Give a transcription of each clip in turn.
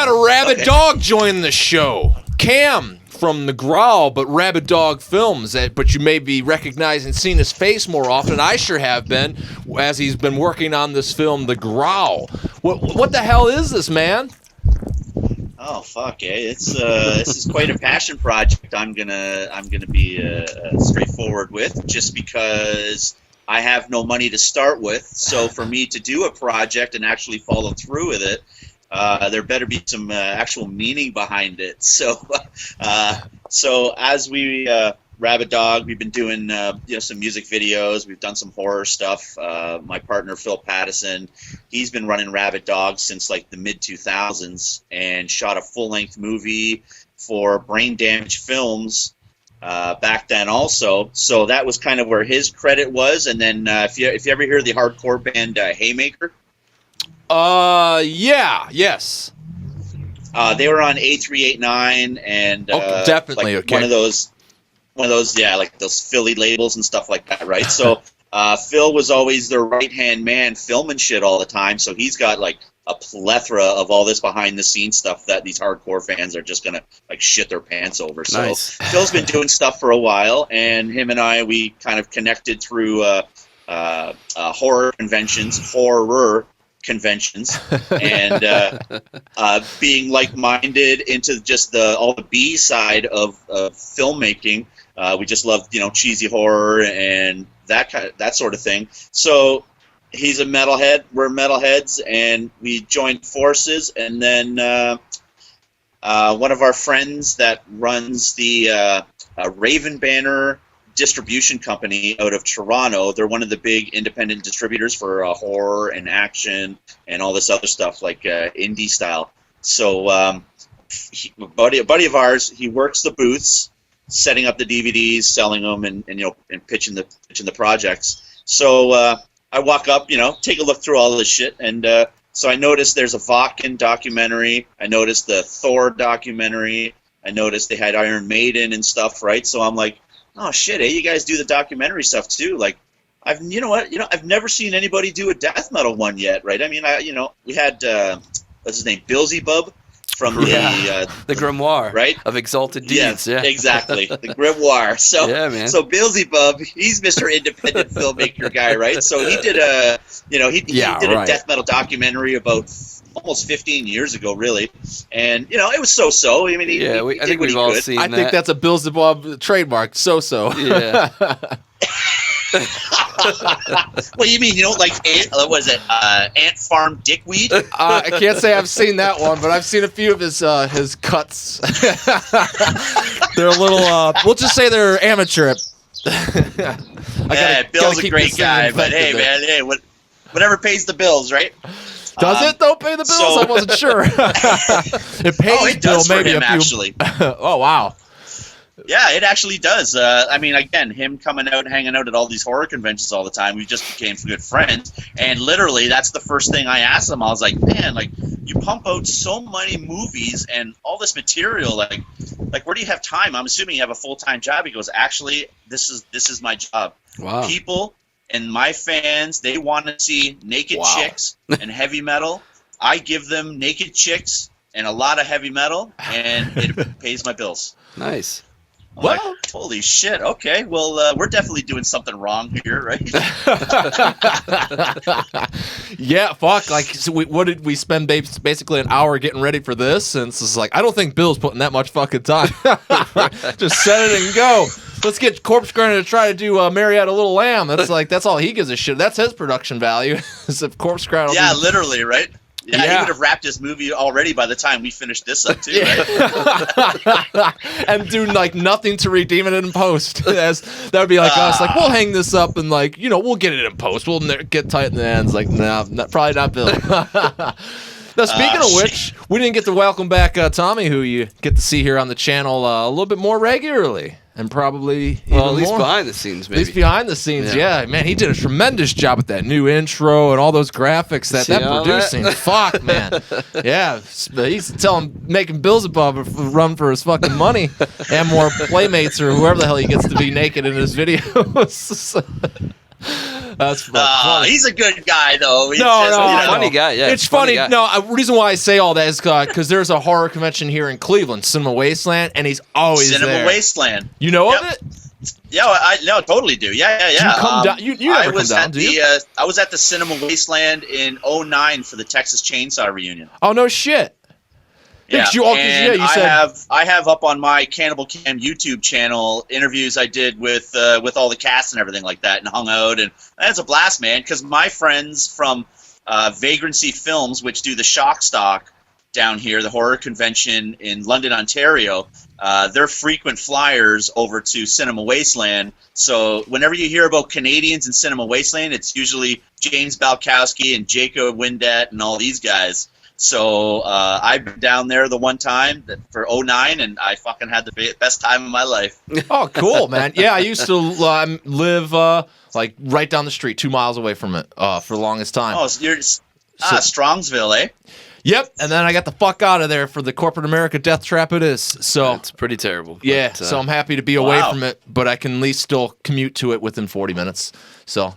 got a Rabidog join the show. Cam from the Growl, but Rabidog Films. But you may be recognizing and seeing his face more often. I sure have been, as he's been working on this film, The Growl. What the hell is this, man? Oh fuck! It's this is quite a passion project. I'm gonna be straightforward with, just because I have no money to start with. So for me to do a project and actually follow through with it, there better be some actual meaning behind it. So as we Rabidog, we've been doing some music videos. We've done some horror stuff. My partner Phil Pattison, he's been running Rabidog since like the mid 2000s and shot a full-length movie for Brain Damage Films back then also. So that was kind of where his credit was. And then if you ever hear the hardcore band Haymaker. Yes. They were on A389 and definitely like one of those, like those Philly labels and stuff like that, right? So Phil was always their right-hand man filming shit all the time, so he's got like a plethora of all this behind-the-scenes stuff that these hardcore fans are just gonna like shit their pants over. So nice. Phil's been doing stuff for a while, and him and I, we kind of connected through horror conventions, and being like-minded into just all the B side of filmmaking. We just love cheesy horror and that sort of thing. So he's a metalhead, we're metalheads, and we joined forces. And then one of our friends that runs the Raven Banner distribution company out of Toronto, they're one of the big independent distributors for horror and action and all this other stuff, like indie style. So a buddy of ours, he works the booths, setting up the DVDs, selling them, and pitching the projects. So I walk up, take a look through all this shit, and so I noticed there's a Vakken documentary. I noticed the Thor documentary. I noticed they had Iron Maiden and stuff, right? So I'm like, oh shit, hey, you guys do the documentary stuff too? Like, I've never seen anybody do a death metal one yet, right? I mean, we had what's his name, Beelzebub from the grimoire, right, of Exalted Deeds. Yeah, exactly, the grimoire. So yeah, man. So Beelzebub, he's Mr. Independent filmmaker guy, right? So he did a a death metal documentary about almost 15 years ago, really, and it was so-so. I mean, I think we've all seen that. I think that's a Beelzebub trademark. So-so. Yeah. What do you mean? You don't like Ant Farm Dickweed? I can't say I've seen that one, but I've seen a few of his cuts. They're a little. We'll just say they're amateur. Bill's a great guy, but hey, man, whatever pays the bills, right? Does it though pay the bills? I wasn't sure. It pays it does Bill, for maybe him, actually. Oh wow. Yeah, it actually does. I mean, again, him coming out and hanging out at all these horror conventions all the time, we just became good friends. And literally, that's the first thing I asked him. I was like, man, like, you pump out so many movies and all this material, like where do you have time? I'm assuming you have a full-time job. He goes, actually, this is my job. Wow. People and my fans, they want to see naked chicks and heavy metal. I give them naked chicks and a lot of heavy metal, and it pays my bills. Nice. Well, like, holy shit. Okay, well, we're definitely doing something wrong here, right? Yeah, fuck. Like, so what did we spend basically an hour getting ready for this? And it's like, I don't think Bill's putting that much fucking time. Just set it and go. Let's get Corpse Grinder to try to do Marietta Little Lamb. That's all he gives a shit. That's his production value. Is if Corpse Grinder. Yeah, literally, right? Yeah, he would have wrapped his movie already by the time we finished this up, too, right? And do, like, nothing to redeem it in post. That would be like us. Like, we'll hang this up and, like, we'll get it in post. We'll get tight in the ends. Like, no, probably not Bill. Now, speaking of which, we didn't get to welcome back Tommy, who you get to see here on the channel a little bit more regularly. And probably at least more. Behind the scenes, maybe. At least behind the scenes, yeah. Man, he did a tremendous job with that new intro and all those graphics that producing. Fuck, man. Yeah, he's making Beelzebub run for his fucking money. And more Playmates or whoever the hell he gets to be naked in his videos. That's funny. He's a good guy, though. He's funny guy. Yeah, it's funny. guy. No, reason why I say all that is because there's a horror convention here in Cleveland, Cinema Wasteland, and he's always Cinema there. Wasteland. You know of it? Yeah, I totally do. Yeah. You come down. You never come down, do you? I was at the Cinema Wasteland in 2009 for the Texas Chainsaw reunion. Oh no shit. Yeah, you said I have up on my Cannibal Cam YouTube channel interviews I did with all the cast and everything like that, and hung out, and that's a blast, man. Because my friends from Vagrancy Films, which do the Shock Stock down here, the horror convention in London, Ontario, they're frequent flyers over to Cinema Wasteland. So whenever you hear about Canadians in Cinema Wasteland, it's usually James Balkowski and Jacob Windet and all these guys. So I've been down there the one time for 2009, and I fucking had the best time of my life. Oh, cool, man. Yeah, I used to live like right down the street, 2 miles away from it for the longest time. Oh, so you're Strongsville, eh? Yep, and then I got the fuck out of there for the corporate America death trap it is. So it's pretty terrible. Yeah, so I'm happy to be away from it, but I can at least still commute to it within 40 minutes. So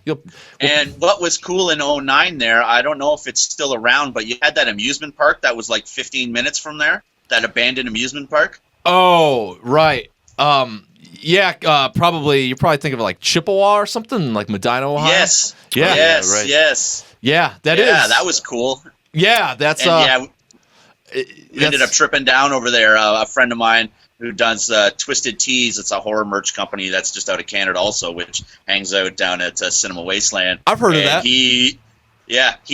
And what was cool in 2009 there, I don't know if it's still around, but you had that amusement park that was like 15 minutes from there, that abandoned amusement park. Oh, right. Probably you probably think of it like Chippewa or something, like Medina, Ohio. Yes. Yeah. Yes. Right. Yes. Yeah, that is. Yeah, that was cool. Yeah, that's we ended up tripping down over there. A friend of mine who does Twisted Teas. It's a horror merch company that's just out of Canada also, which hangs out down at Cinema Wasteland. I've heard of that. He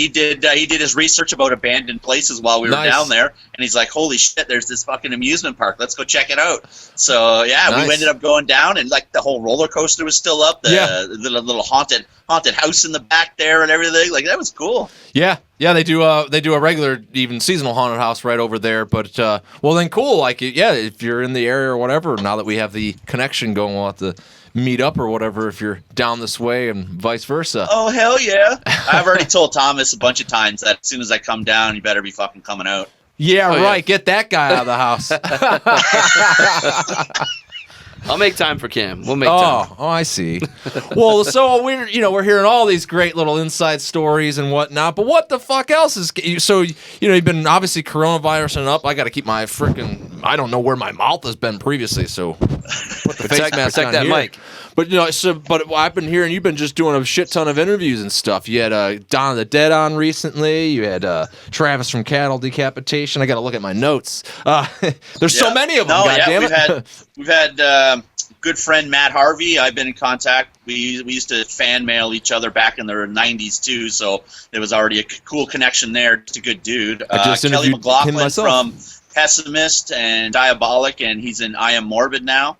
did his research about abandoned places while we were down there, and he's like, "Holy shit! There's this fucking amusement park. Let's go check it out." So we ended up going down, and like the whole roller coaster was still up. The little haunted house in the back there and everything. Like that was cool. Yeah, they do a regular even seasonal haunted house right over there. But well, then cool. Like if you're in the area or whatever, now that we have the connection going, we'll have to meet up or whatever if you're down this way and vice versa. Oh, hell yeah. I've already told Thomas a bunch of times that as soon as I come down, you better be fucking coming out. Yeah, right. Yeah. Get that guy out of the house. I'll make time for Cam. We'll make time. Oh, I see. Well, so we're hearing all these great little inside stories and whatnot, but what the fuck else is so you've been obviously coronavirus and up. I got to keep my freaking I don't know where my mouth has been previously, so put the face mask on that here. mic. But but I've been hearing you've been just doing a shit ton of interviews and stuff. You had Dawn of the Dead on recently. You had Travis from Cattle Decapitation. I got to look at my notes. There's so many of them. We've had good friend Matt Harvey. I've been in contact. We used to fan mail each other back in the 90s too, so there was already a cool connection there. Just a good dude. Kelly McLaughlin from Pessimist and Diabolic, and he's in I Am Morbid now.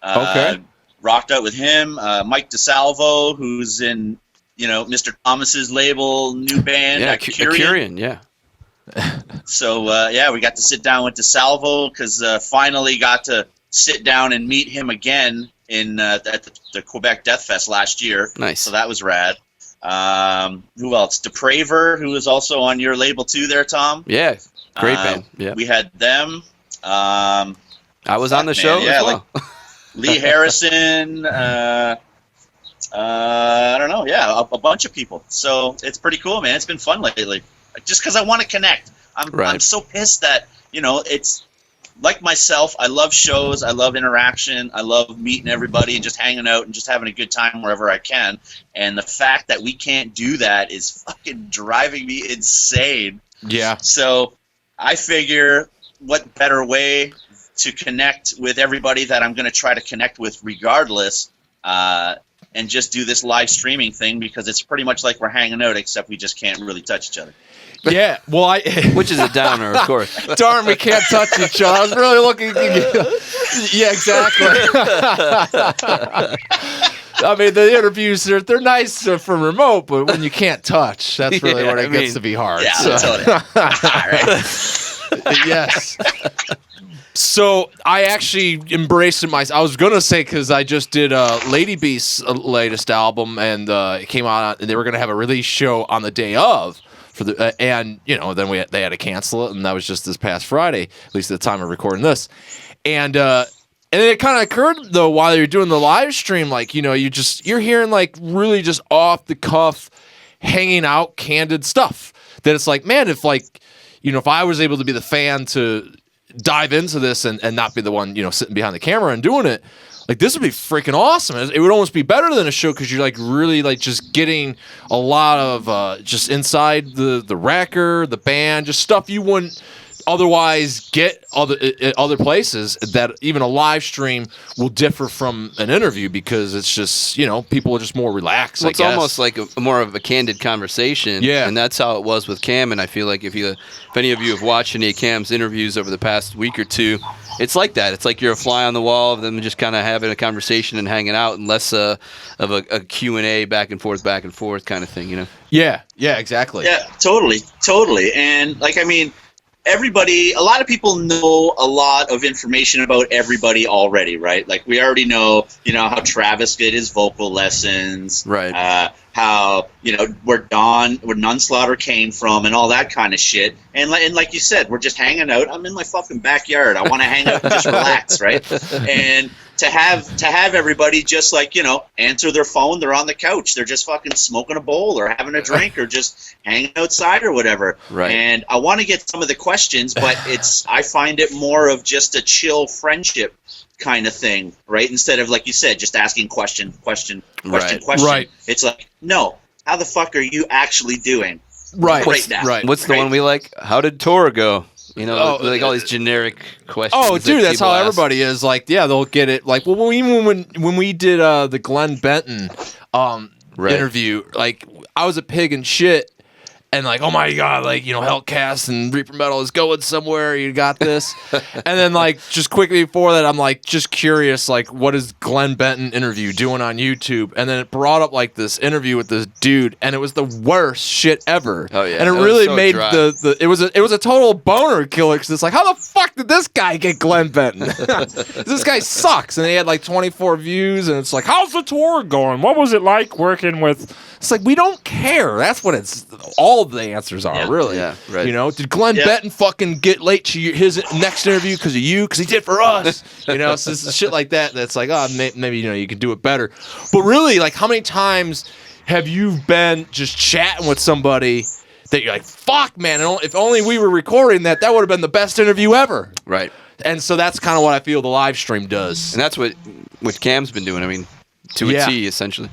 Okay. Rocked out with him. Mike DeSalvo, who's in Mr. Thomas's label, new band. Yeah, Curian, yeah. So we got to sit down with DeSalvo because finally got to sit down and meet him again at the Quebec Death Fest last year. Nice. So that was rad. Who else? Depraver, who is also on your label too there, Tom. Yeah, great band. Yeah, we had them. I was on the show as well. Lee Harrison, I don't know, a bunch of people. So it's pretty cool, man. It's been fun lately, just because I want to connect. I'm so pissed that it's like myself. I love shows, I love interaction, I love meeting everybody and just hanging out and just having a good time wherever I can. And the fact that we can't do that is fucking driving me insane. Yeah. So I figure, what better way to connect with everybody that I'm going to try to connect with regardless, and just do this live streaming thing, because it's pretty much like we're hanging out, except we just can't really touch each other. Yeah, well, which is a downer, of course. Darn, we can't touch each other. I was really looking. Yeah, exactly. I mean, the interviews, they're nice for remote, but when you can't touch, that's really where it gets to be hard. Yeah, Yes. So I actually embraced it myself. I was gonna say, because I just did Lady Beast's latest album, and it came out, and they were gonna have a release show on the day of for the, and then they had to cancel it, and that was just this past Friday, at least at the time of recording this, and And then it kind of occurred though while you're doing the live stream, like, you know, you're hearing like really just off the cuff, hanging out, candid stuff. That it's like, man, if like, you know, if I was able to be the fan to dive into this and not be the one, you know, sitting behind the camera and doing it, like this would be freaking awesome. It would almost be better than a show because you're like really like just getting a lot of just inside the record, the band, just stuff you wouldn't otherwise get other places, that even a live stream will differ from an interview because it's just, you know, people are just more relaxed. Well, it's almost like more of a candid conversation. Yeah. And that's how it was with Cam. And I feel like if any of you have watched any of Cam's interviews over the past week or two, it's like that. It's like you're a fly on the wall of them just kind of having a conversation and hanging out, and less of a Q&A back and forth kind of thing, you know? Yeah, exactly. Yeah, totally. And like, I mean, a lot of people know a lot of information about everybody already, right? Like we already know, you know, how Travis did his vocal lessons, right? How, you know, where Nunslaughter came from and all that kind of shit. And like you said, we're just hanging out. I'm in my fucking backyard. I want to hang out and just relax, right? And to have everybody just like, you know, answer their phone, they're on the couch, they're just fucking smoking a bowl or having a drink or just hanging outside or whatever. Right. And I want to get some of the questions, but I find it more of just a chill friendship kind of thing, right? Instead of, like you said, just asking question. Right. It's like, no, how the fuck are you actually doing right now? Right. What's the one we like? How did tour go? You know, like all these generic questions. Oh, dude, that's how ask. everybody is. Like, yeah, they'll get it. Like, well, even when we did the Glenn Benton interview, like, I was a pig and shit. And like, oh my God, like, you know, Hellcast and Reaper Metal is going somewhere. You got this. And then like, just quickly before that, I'm like, just curious, like, what is Glenn Benton interview doing on YouTube? And then it brought up like this interview with this dude, and it was the worst shit ever. Oh yeah, and it really made it was a total boner killer because it's like, how the fuck did this guy get Glenn Benton? This guy sucks. And he had like 24 views, and it's like, how's the tour going? What was it like working with? It's like, we don't care. That's what all the answers are, really. Yeah, right. You know, did Glenn Benton fucking get late to his next interview because of you? Because he did for us. You know, so it's shit like that. That's like, oh, maybe, you know, you could do it better. But really, like, how many times have you been just chatting with somebody that you're like, fuck, man, if only we were recording that would have been the best interview ever. Right. And so that's kind of what I feel the live stream does. And that's what Cam's been doing. I mean, to a T, essentially.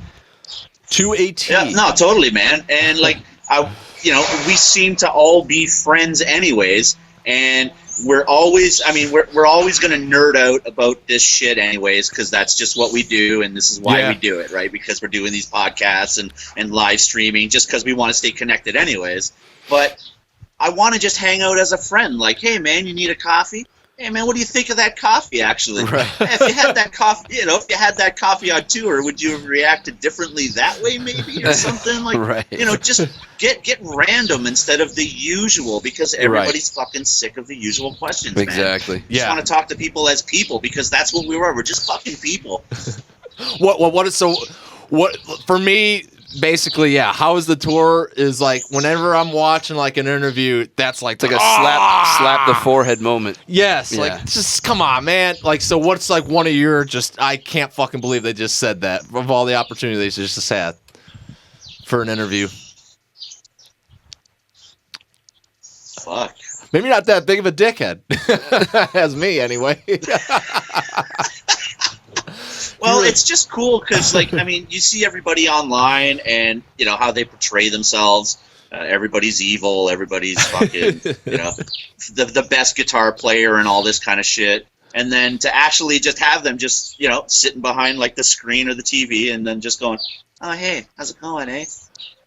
To a T. Yeah, no, totally, man. And like, you know, we seem to all be friends anyways, and we're always going to nerd out about this shit anyways, because that's just what we do, and this is why we do it, right? Because we're doing these podcasts and live streaming just because we want to stay connected anyways. But I want to just hang out as a friend. Like, hey, man, you need a coffee? Hey, man, what do you think of that coffee, actually? Right. If you had that coffee, you know, if you had that coffee on tour, would you have reacted differently that way, maybe, or something? Like, right. You know, just get random instead of the usual, because everybody's fucking sick of the usual questions, man. Exactly. You just want to talk to people as people, because that's what we were. We're just fucking people. What for me, basically, yeah, how is the tour is like, whenever I'm watching like an interview, that's like, it's like a slap the forehead moment. Yes, like, just come on, man. Like, so what's like one of your I can't fucking believe they just said that, of all the opportunities they just had for an interview. Fuck. Maybe not that big of a dickhead as me, anyway. Well, it's just cool because, like, I mean, you see everybody online and, you know, how they portray themselves. Everybody's evil. Everybody's fucking, you know, the best guitar player and all this kind of shit. And then to actually just have them just, you know, sitting behind, like, the screen or the TV and then just going, oh, hey, how's it going, eh?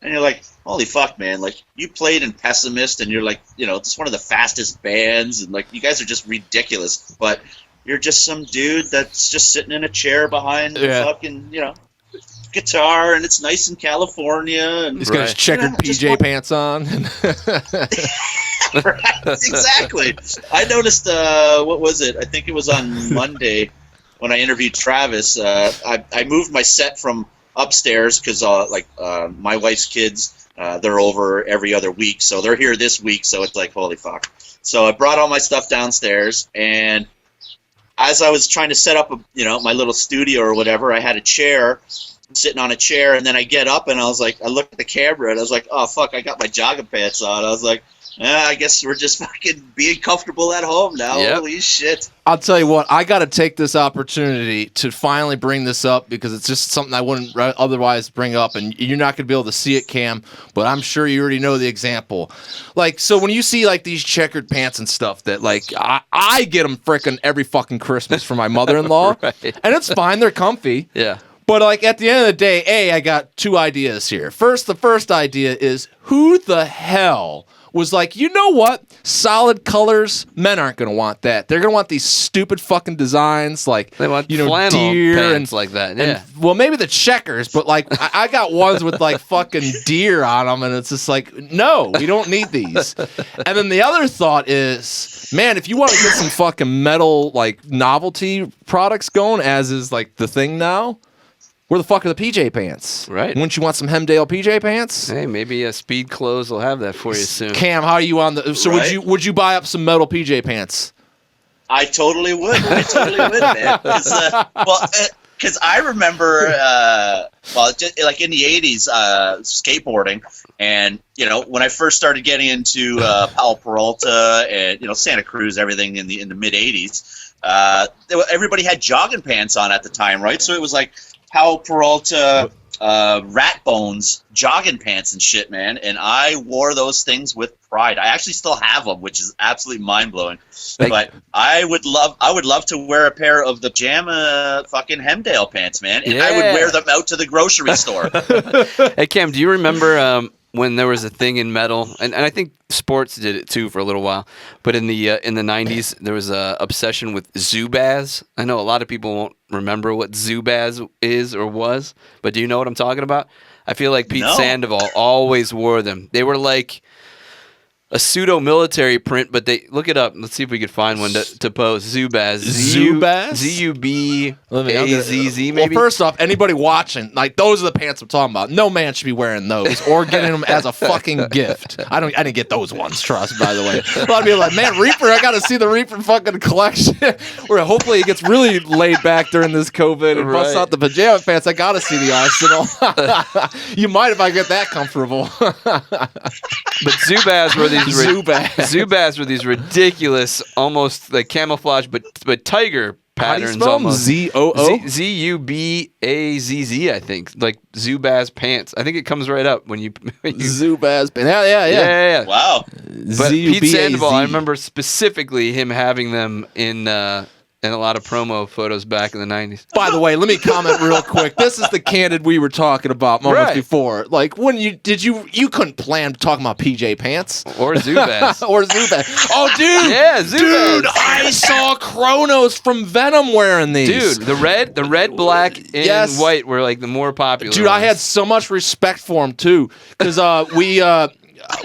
And you're like, holy fuck, man. Like, you played in Pessimist and you're like, you know, it's one of the fastest bands. And, like, you guys are just ridiculous. But you're just some dude that's just sitting in a chair behind the fucking, you know, guitar, and it's nice in California. And he's got his checkered PJ pants on. Right, exactly. I noticed, what was it? I think it was on Monday when I interviewed Travis. I moved my set from upstairs because, my wife's kids, they're over every other week, so they're here this week, so it's like, holy fuck. So I brought all my stuff downstairs, and as I was trying to set up, my little studio or whatever, I had a chair, sitting on a chair, and then I get up and I was like, I looked at the camera and I was like, oh fuck, I got my jogging pants on. I was like, I guess we're just fucking being comfortable at home now. Yep. Holy shit. I'll tell you what, I got to take this opportunity to finally bring this up because it's just something I wouldn't otherwise bring up, and you're not going to be able to see it, Cam, but I'm sure you already know the example. Like, so when you see, like, these checkered pants and stuff that, like, I get them frickin' every fucking Christmas for my mother-in-law, right. And it's fine, they're comfy. Yeah. But, like, at the end of the day, I got two ideas here. The first idea is, who the hell was like, you know what? Solid colors, men aren't going to want that. They're going to want these stupid fucking designs, like, they want flannel deer pants like that. Yeah. And, well, maybe the checkers, but, like, I got ones with, like, fucking deer on them, and it's just like, no, we don't need these. And then the other thought is, man, if you want to get some fucking metal, like, novelty products going, as is, like, the thing now, where the fuck are the PJ pants? Right. Wouldn't you want some Hemdale PJ pants? Hey, maybe Speed Clothes will have that for you soon. Cam, how are you on the? So right? would you buy up some metal PJ pants? I totally would. Man. Because I remember, just like in the '80s, skateboarding, and when I first started getting into Powell Peralta and Santa Cruz, everything in the mid '80s, everybody had jogging pants on at the time, right? So it was like Powell Peralta, Rat Bones, jogging pants and shit, man. And I wore those things with pride. I actually still have them, which is absolutely mind blowing. But I would love to wear a pair of the pajama fucking Hemdale pants, man. And I would wear them out to the grocery store. Hey Cam, do you remember when there was a thing in metal, and I think sports did it too for a little while, but in the 90s there was a obsession with ZUBAZ. I know a lot of people won't remember what ZUBAZ is or was, but do you know what I'm talking about? I feel like Pete Sandoval always wore them. They were like a pseudo-military print, but they look it up. Let's see if we could find one to post. ZUBAZ. ZUBAZ? ZUBAZZ, maybe? Well, first off, anybody watching, like, those are the pants I'm talking about. No man should be wearing those or getting them as a fucking gift. I didn't get those ones, trust, by the way. A lot of people are like, man, Reaper, I got to see the Reaper fucking collection. Where hopefully he gets really laid back during this COVID and busts out the pajama pants. I got to see the arsenal. You might if I get that comfortable. But ZUBAZ were ZUBAZ were these ridiculous, almost like camouflage, but tiger patterns. Almost ZUBAZZ, I think, like ZUBAZ pants. I think it comes right up when you ZUBAZ pants. Yeah. Wow. But Pete Sandoval, I remember specifically him having them in a lot of promo photos back in the 90s. By the way, let me comment real quick. This is the candid we were talking about moments before. Like, when you couldn't plan talking about PJ pants. Or ZUBAZ. Or ZUBAZ. Oh, dude. Yeah, ZUBAZ. Dude, I saw Kronos from Venom wearing these. Dude, the red, black, and white were like the more popular Dude, ones. I had so much respect for him, too. Because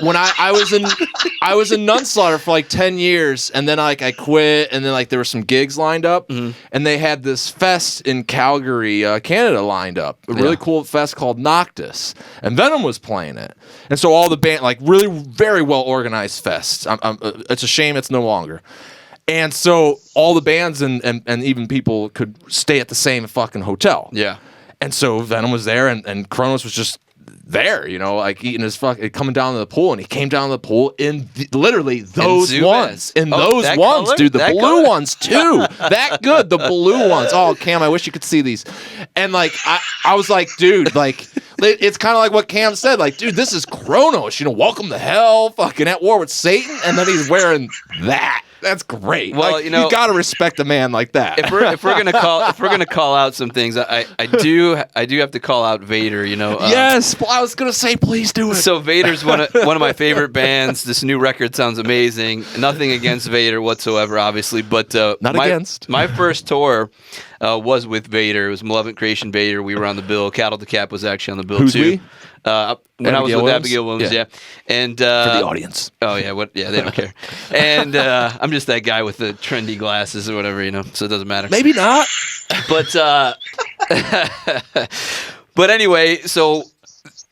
when I was in Nunslaughter for like 10 years, and then I quit, and then like there were some gigs lined up, and they had this fest in Calgary, Canada lined up, a really cool fest called Noctis, and Venom was playing it, and so all the band, like, really very well organized fests. It's a shame it's no longer. And so all the bands and even people could stay at the same fucking hotel. Yeah. And so Venom was there, and Kronos was just there, like eating his coming down to the pool, and he came down to the pool in literally those ones. Those ones, color? Dude, the blue ones too. That good, the blue ones. Oh, Cam, I wish you could see these. And like I was like, dude, like it's kind of like what Cam said, like, dude, this is Kronos, welcome to hell, fucking at war with Satan, and then he's wearing that. That's great. Well, like, you gotta respect a man like that. If we're gonna call out some things, I do have to call out Vader. Yes, I was gonna say, please do it. So Vader's one of my favorite bands. This new record sounds amazing. Nothing against Vader whatsoever, obviously, but my first tour was with Vader. It was Malevolent Creation Vader. We were on the bill. Cattle to Cap was actually on the bill too. When I was with Abigail Williams, and for the audience. Oh yeah, they don't care. And I'm just that guy with the trendy glasses or whatever, so it doesn't matter. Maybe not. But but anyway, so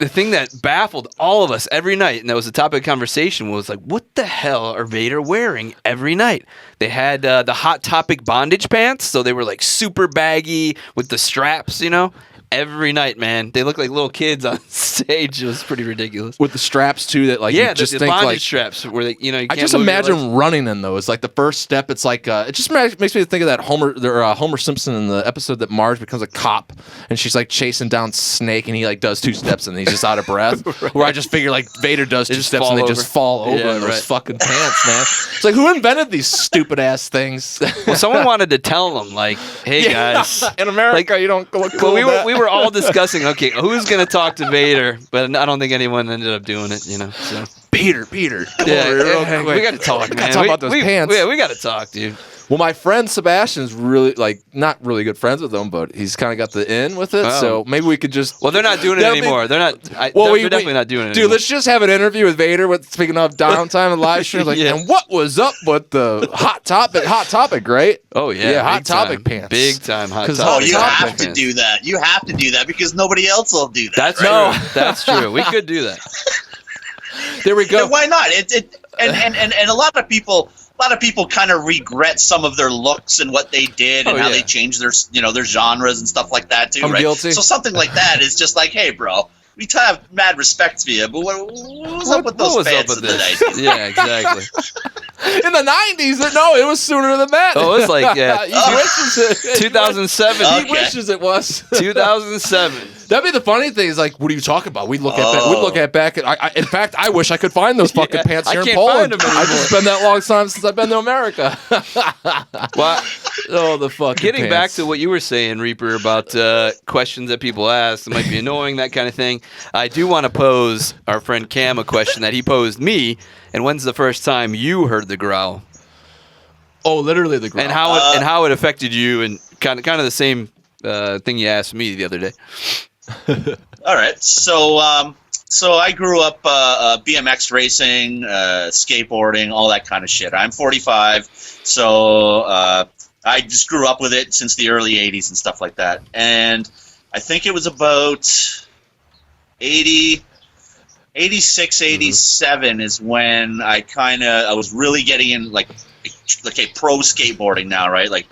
the thing that baffled all of us every night, and that was the topic of conversation, was like, what the hell are Vader wearing every night? They had the Hot Topic bondage pants, so they were like super baggy with the straps, you know? Every night, man. They looked like little kids on stage. It was pretty ridiculous. With the straps too, that like yeah, you just the think bondage like straps where they, you know, you I can't just move your legs. imagine running in those. Like the first step, it's like it just makes me think of that Homer Simpson in the episode that Marge becomes a cop and she's like chasing down Snake and he like does 2 steps and he's just out of breath. Right. Where I just figure like Vader does 2 steps and they just fall over in those fucking pants, man. It's like, who invented these stupid ass things? Well, someone wanted to tell them like, hey guys, in America you don't look cool. Well, we were all discussing, okay, who's gonna talk to Vader? But I don't think anyone ended up doing it, you know. So Peter, yeah, we got to talk, man. Gotta talk about those pants. Yeah, we got to talk, dude. Well, my friend Sebastian's really like not really good friends with them, but he's kind of got the in with it. Oh. So maybe we could just. Well, they're not doing it anymore. They're not. They're definitely not doing it anymore. Dude, let's just have an interview with Vader. Speaking of downtime and live streams, like, and what was up with the Hot Topic, right? Oh yeah, yeah, Hot Topic pants, big time Hot Topic. Oh, you have pants. to do that. You have to do that because nobody else will do that. That's right? true. That's true. We could do that. There we go. And why not? And a lot of people kind of regret some of their looks and what they did and how they changed their genres and stuff like that too. I'm right? guilty. So something like that is just like, hey, bro, we have mad respect for you, but what's up with those pants in the 90s? Yeah, exactly. In the 90s, no, it was sooner than that. Oh, it was like he wishes it. 2007. Okay. He wishes it was 2007. That'd be the funny thing is like, what are you talking about? We'd look at back at. In fact, I wish I could find those fucking pants here in Poland. I've just been that long time since I've been to America. Well, the fucking. Getting pants. back to what you were saying, Reaper, about questions that people ask that might be annoying, that kind of thing. I do want to pose our friend Cam a question that he posed me. And when's the first time you heard the growl? Oh, literally the growl. And how it affected you, and kind of the same thing you asked me the other day. All right, so I grew up BMX racing, skateboarding, all that kind of shit. I'm 45, so I just grew up with it since the early 80s and stuff like that. And I think it was about 86, 87 is when I was really getting in like a pro skateboarding now, right? Like,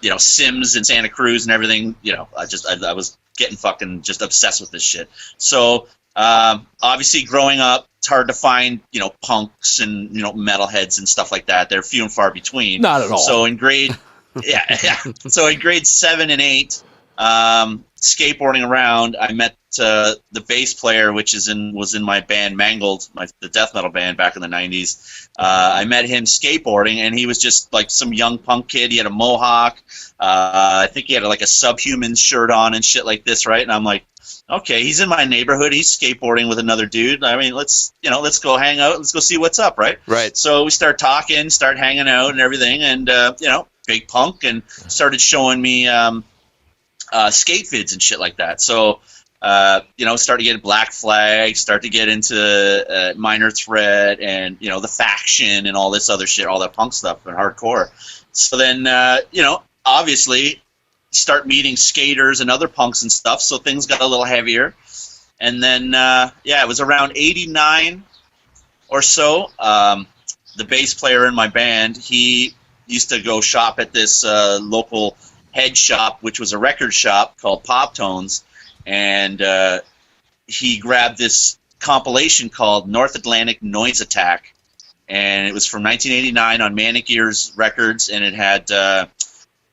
you know, Sims and Santa Cruz and everything. You know, I was getting fucking just obsessed with this shit. So obviously growing up, it's hard to find, you know, punks and, you know, metalheads and stuff like that. They're few and far between. Not at all. So in grade, yeah. So in grade 7 and 8, skateboarding around, I met the bass player, which was in my band Mangled, the death metal band back in the 90s. I met him skateboarding, and he was just like some young punk kid. He had a mohawk. I think he had like a Subhuman shirt on and shit like this, right? And I'm like, okay, he's in my neighborhood. He's skateboarding with another dude. I mean, let's go hang out. Let's go see what's up, right? Right. So we start talking, start hanging out and everything, and you know, big punk, and started showing me skate vids and shit like that. So you know, start to get Black Flag, start to get into Minor Threat and, you know, the Faction and all this other shit, all that punk stuff and hardcore. So then, you know, obviously start meeting skaters and other punks and stuff, so things got a little heavier. And then, yeah, it was around 89 or so. The bass player in my band, he used to go shop at this local head shop, which was a record shop called Pop Tones. And he grabbed this compilation called North Atlantic Noise Attack, and it was from 1989 on Manic Ears Records, and it had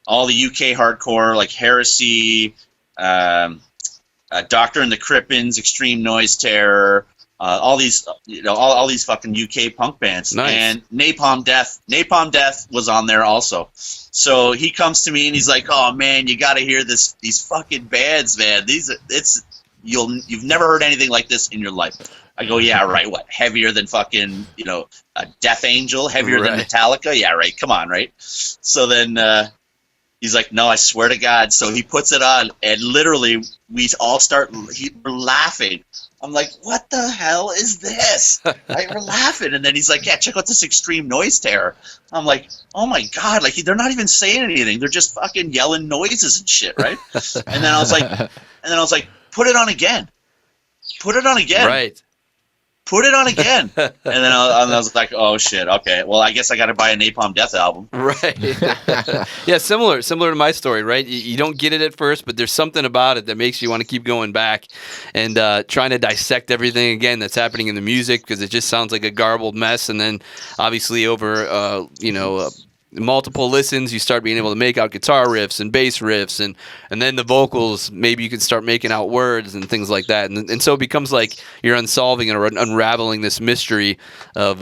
all the UK hardcore like Heresy, Doctor and the Crippins, Extreme Noise Terror, all these, you know, all these fucking UK punk bands. Nice. And Napalm Death was on there also. So he comes to me and he's like, "Oh man, you got to hear these fucking bands, man. You've never heard anything like this in your life." I go, "Yeah, right. What? Heavier than fucking, you know, Death Angel? Heavier than Metallica? Yeah, right. Come on, right?" So then he's like, "No, I swear to God." So he puts it on, and literally we all we're laughing. I'm like, "What the hell is this?" Right? We're laughing, and then he's like, "Yeah, check out this Extreme Noise Terror." I'm like, "Oh my God!" Like they're not even saying anything; they're just fucking yelling noises and shit, right? And then I was like, "Put it on again." put it on again. Right. Put it on again. And then I was like, oh shit, okay. Well, I guess I got to buy a Napalm Death album. Right. Yeah, similar to my story, right? You don't get it at first, but there's something about it that makes you want to keep going back and trying to dissect everything again that's happening in the music, because it just sounds like a garbled mess. And then obviously over, multiple listens, you start being able to make out guitar riffs and bass riffs, and then the vocals, maybe you can start making out words and things like that, and so it becomes like you're unsolving or unraveling this mystery of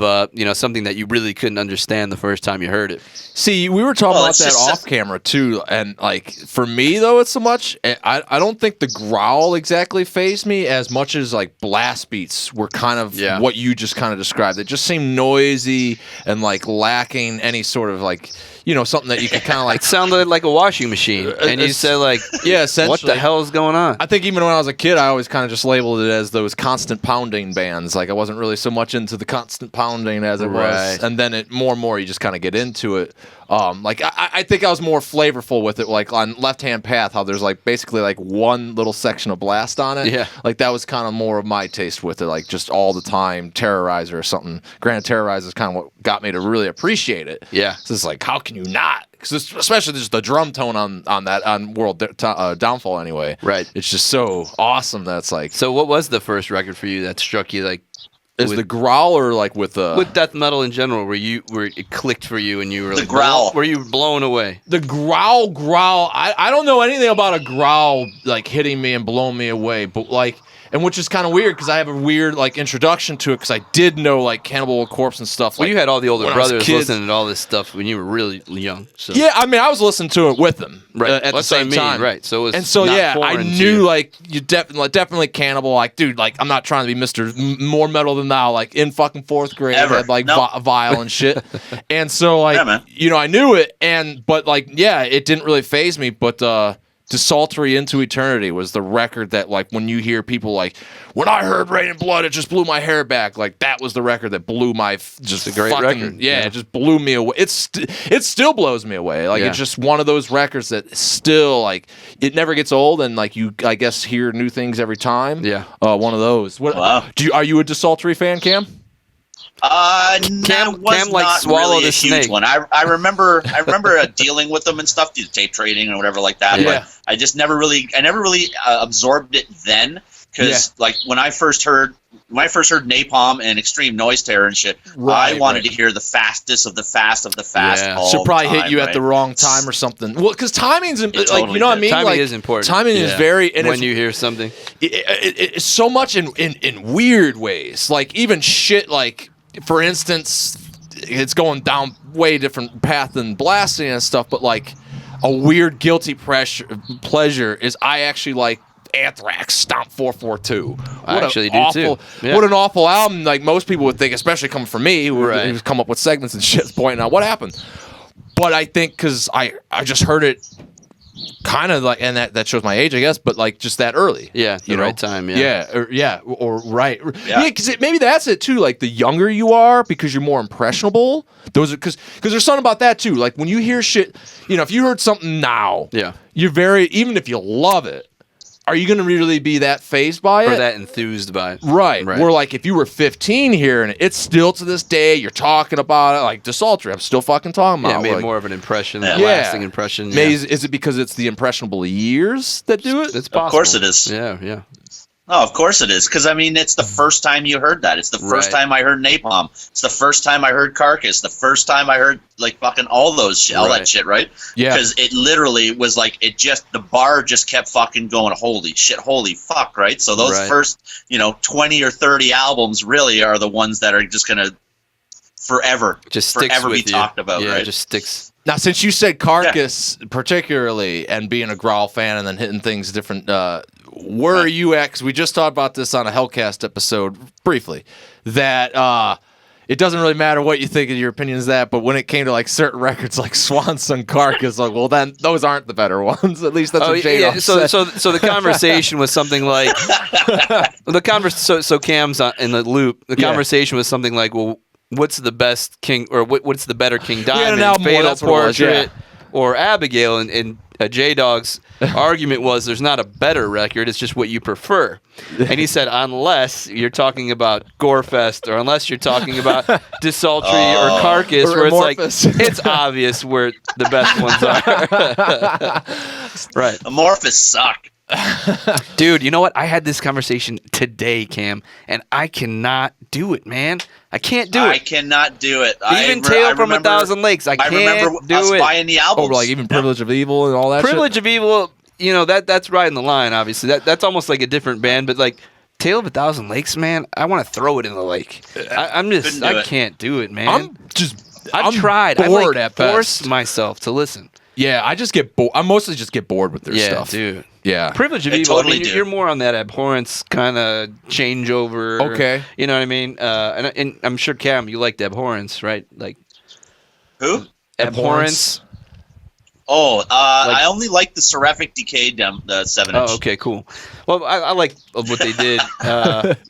something that you really couldn't understand the first time you heard it. See, we were talking about that off camera too, and like for me though, it's so much. I don't think the growl exactly fazed me as much as like blast beats were kind of what you just kind of described. It just seemed noisy and like lacking any sort of like, something that you could kind of like. It sounded like a washing machine, and you said like, essentially. What the hell is going on? I think even when I was a kid, I always kind of just labeled it as those constant pounding bands. Like I wasn't really so much into the constant pounding as it was, and then more and more you just kind of get into it. I think I was more flavorful with it, like on Left Hand Path, how there's like basically like one little section of blast on it. Yeah. Like that was kind of more of my taste with it, like just all the time Terrorizer or something. Granted, Terrorizer is kind of what got me to really appreciate it. Yeah. So it's like, how can you not? Because especially just the drum tone on World Downfall anyway. Right. It's just so awesome that it's like. So what was the first record for you that struck you like? Is the growl or like with death metal in general, where it clicked for you and you were the like growl? Were you blown away? The growl. I don't know anything about a growl like hitting me and blowing me away, but like. And which is kind of weird because I have a weird like introduction to it because I did know like Cannibal Corpse and stuff. Well, like, you had all the older brothers listening to all this stuff when you were really young. So. Yeah, I mean, I was listening to it with them at the same time. Right. So it was I knew like you definitely Cannibal. Like, dude, like I'm not trying to be Mr. More Metal Than Thou. Like in fucking fourth grade, I had like Vile and shit. And so like I knew it, but like it didn't really faze me, but. Desultory Into Eternity was the record that, like, when you hear people like, when I heard Rain and Blood, it just blew my hair back. Like, that was the record that blew my just a great record. Yeah, it just blew me away. It still blows me away. Like, it's just one of those records that still, like, it never gets old, and like you, I guess, hear new things every time. Yeah, one of those. Wow. Are you a Desultory fan, Cam? Cam was like not swallowed really a a huge snake. one. I remember dealing with them and stuff, tape trading and whatever like that. Yeah. But I never really absorbed it then because like when I first heard Napalm and Extreme Noise Terror and shit, I wanted to hear the fastest of the fast of the fast. Yeah. All Should probably time, hit you at the wrong time or something. Well, because timing's like totally you know what I mean. Timing like, is important. Timing is very and when you hear something. It's so much in weird ways. Like even shit like. For instance, it's going down way different path than blasting and stuff, but like a weird guilty pleasure is I actually like Anthrax Stomp 442. I actually do too. Yeah. What an awful album! Like most people would think, especially coming from me, who's come up with segments and shit pointing out what happened. But I think because I just heard it. Kind of like, and that shows my age, I guess, but like just that early. Yeah, the right time. Yeah. Or right. Yeah, because maybe that's it too. Like the younger you are, because you're more impressionable. Those are because there's something about that too. Like when you hear shit, if you heard something now, you're even if you love it, are you going to really be that fazed by it? Or that enthused by it. Right. Where like if you were 15 here and it's still to this day, you're talking about it like Desultory. I'm still fucking talking about it. Yeah, made like, more of an impression, a lasting impression. Maybe is it because it's the impressionable years that do it? It's possible. Of course it is. Yeah. Oh, of course it is. Because, I mean, it's the first time you heard that. It's the first time I heard Napalm. It's the first time I heard Carcass. The first time I heard, like, fucking all that shit, right? Yeah. Because it literally was like, the bar just kept fucking going, holy shit, holy fuck, right? So those first, 20 or 30 albums really are the ones that are just going to forever be talked about, right? It just sticks. Now, since you said Carcass particularly and being a Growl fan and then hitting things different, where are you at? Because we just talked about this on a Hellcast episode briefly, that it doesn't really matter what you think of your opinion is that, but when it came to like certain records like Swan Song Carcass, like, well, then those aren't the better ones. At least that's what Jay said. So the conversation was something like so Cam's in the loop. The conversation was something like, well, what's the best King or what's the better King Diamond, Fatal Portrait, or Abigail? And J-Dog's argument was there's not a better record, it's just what you prefer. And he said, unless you're talking about Gorefest or unless you're talking about Desultory or Carcass, or where it's AMORPHIS. like, it's obvious where the best ones are. Right. AMORPHIS suck. Dude, you know what? I had this conversation today, Cam, and I cannot do it, man. I can't do I it. cannot do it. Even Tale from a Thousand Lakes, I can't remember do us it. buying the albums. Oh, like even Privilege of Evil and all that Privilege of Evil, you know, that's riding the line, obviously. That's almost like a different band, but like Tale of a Thousand Lakes, man, I want to throw it in the lake. I can't do it, man. I've tried. bored I at best. force myself to listen. Yeah, I just get bored. I mostly just get bored with their stuff. Dude. Yeah. Privilege of I Evil, totally I mean, do. you're more on that abhorrence kind of changeover. Okay. You know what I mean? And I'm sure, Cam, you liked abhorrence, right? Like Who? abhorrence. Oh, I only like the Seraphic Decay the 7-inch. Oh, okay, cool. Well, I like what they did,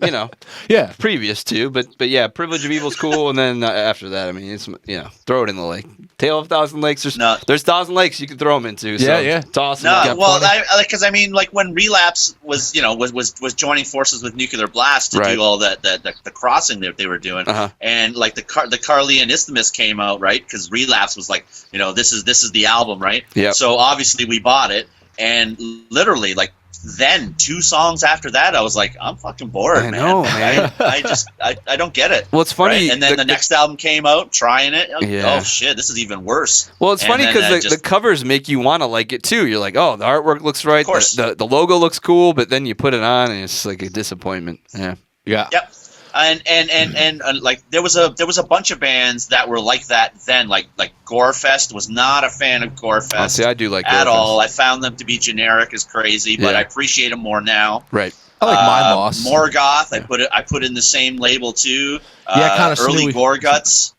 you know, Yeah. previous to, but yeah, Privilege of Evil's cool, and then after that, I mean, it's, you know, throw it in the lake. Tale of a Thousand Lakes, there's Thousand Lakes you can throw them into. So Yeah. toss them. No, well, because I mean, like when Relapse was, you know, was joining forces with Nuclear Blast to Right. do all the crossing that they were doing, and like the Carly and Isthmus came out, right? Because Relapse was like, you know, this is the album, right? Yep. So obviously we bought it, and literally like then 2 songs after that, I was like, I'm fucking bored, I know, man. I don't get it. Well, it's funny. Right? And then the next album came out, trying it. Yeah. Oh shit, this is even worse. Well, it's funny And then because the covers make you want to like it too. You're like, oh, the artwork looks right. Of course. The logo looks cool, but then you put it on and it's like a disappointment. Yeah. Yeah. Yep. And like there was a bunch of bands that were like that then, like Gorefest. Was not a fan of Gorefest. Oh, see, I do like at Gorefest. all. I found them to be generic as crazy, but Yeah. I appreciate them more now. Right. I like Mind Loss. Morgoth, I put in the same label too. Yeah, kinda early snewy. Gore-Guts.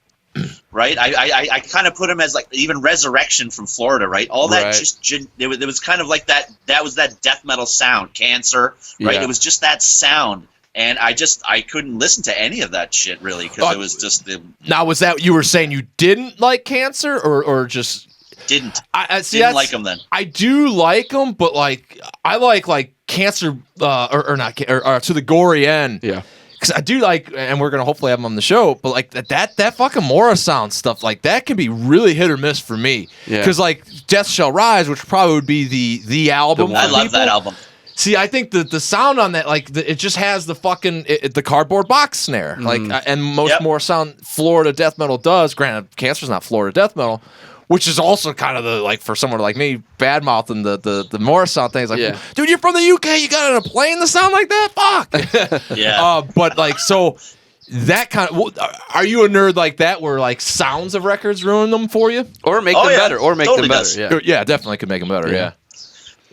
Right, I kind of put them as like even Resurrection from Florida, right? All that Right. there was kind of like that. That was that death metal sound, Cancer, right? Yeah. It was just that sound. And I couldn't listen to any of that shit really because it was just Now, was that you were saying you didn't like Cancer or just didn't didn't like them then. I do like them, but like I like Cancer or not or to the gory end. Yeah. Because I do like, and we're gonna hopefully have them on the show, but like that fucking Mora sound stuff, like that can be really hit or miss for me. Yeah. Because like Death Shall Rise, which probably would be the album. The for I love people. that album. See, I think the sound on that, like, it just has the fucking the cardboard box snare, like, and most more sound Florida death metal does. Granted, Cancer's not Florida death metal, which is also kind of the like for someone like me, bad mouthing the Morris sound thing. It's like, Yeah. dude, you're from the UK, you got on a plane to sound like that? Fuck. Yeah. But like, so that kind of, are you a nerd like that, where like sounds of records ruin them for you? Or make Oh, them yeah. better. Or make Totally them does. better. Yeah. Yeah, definitely could make them better. Yeah.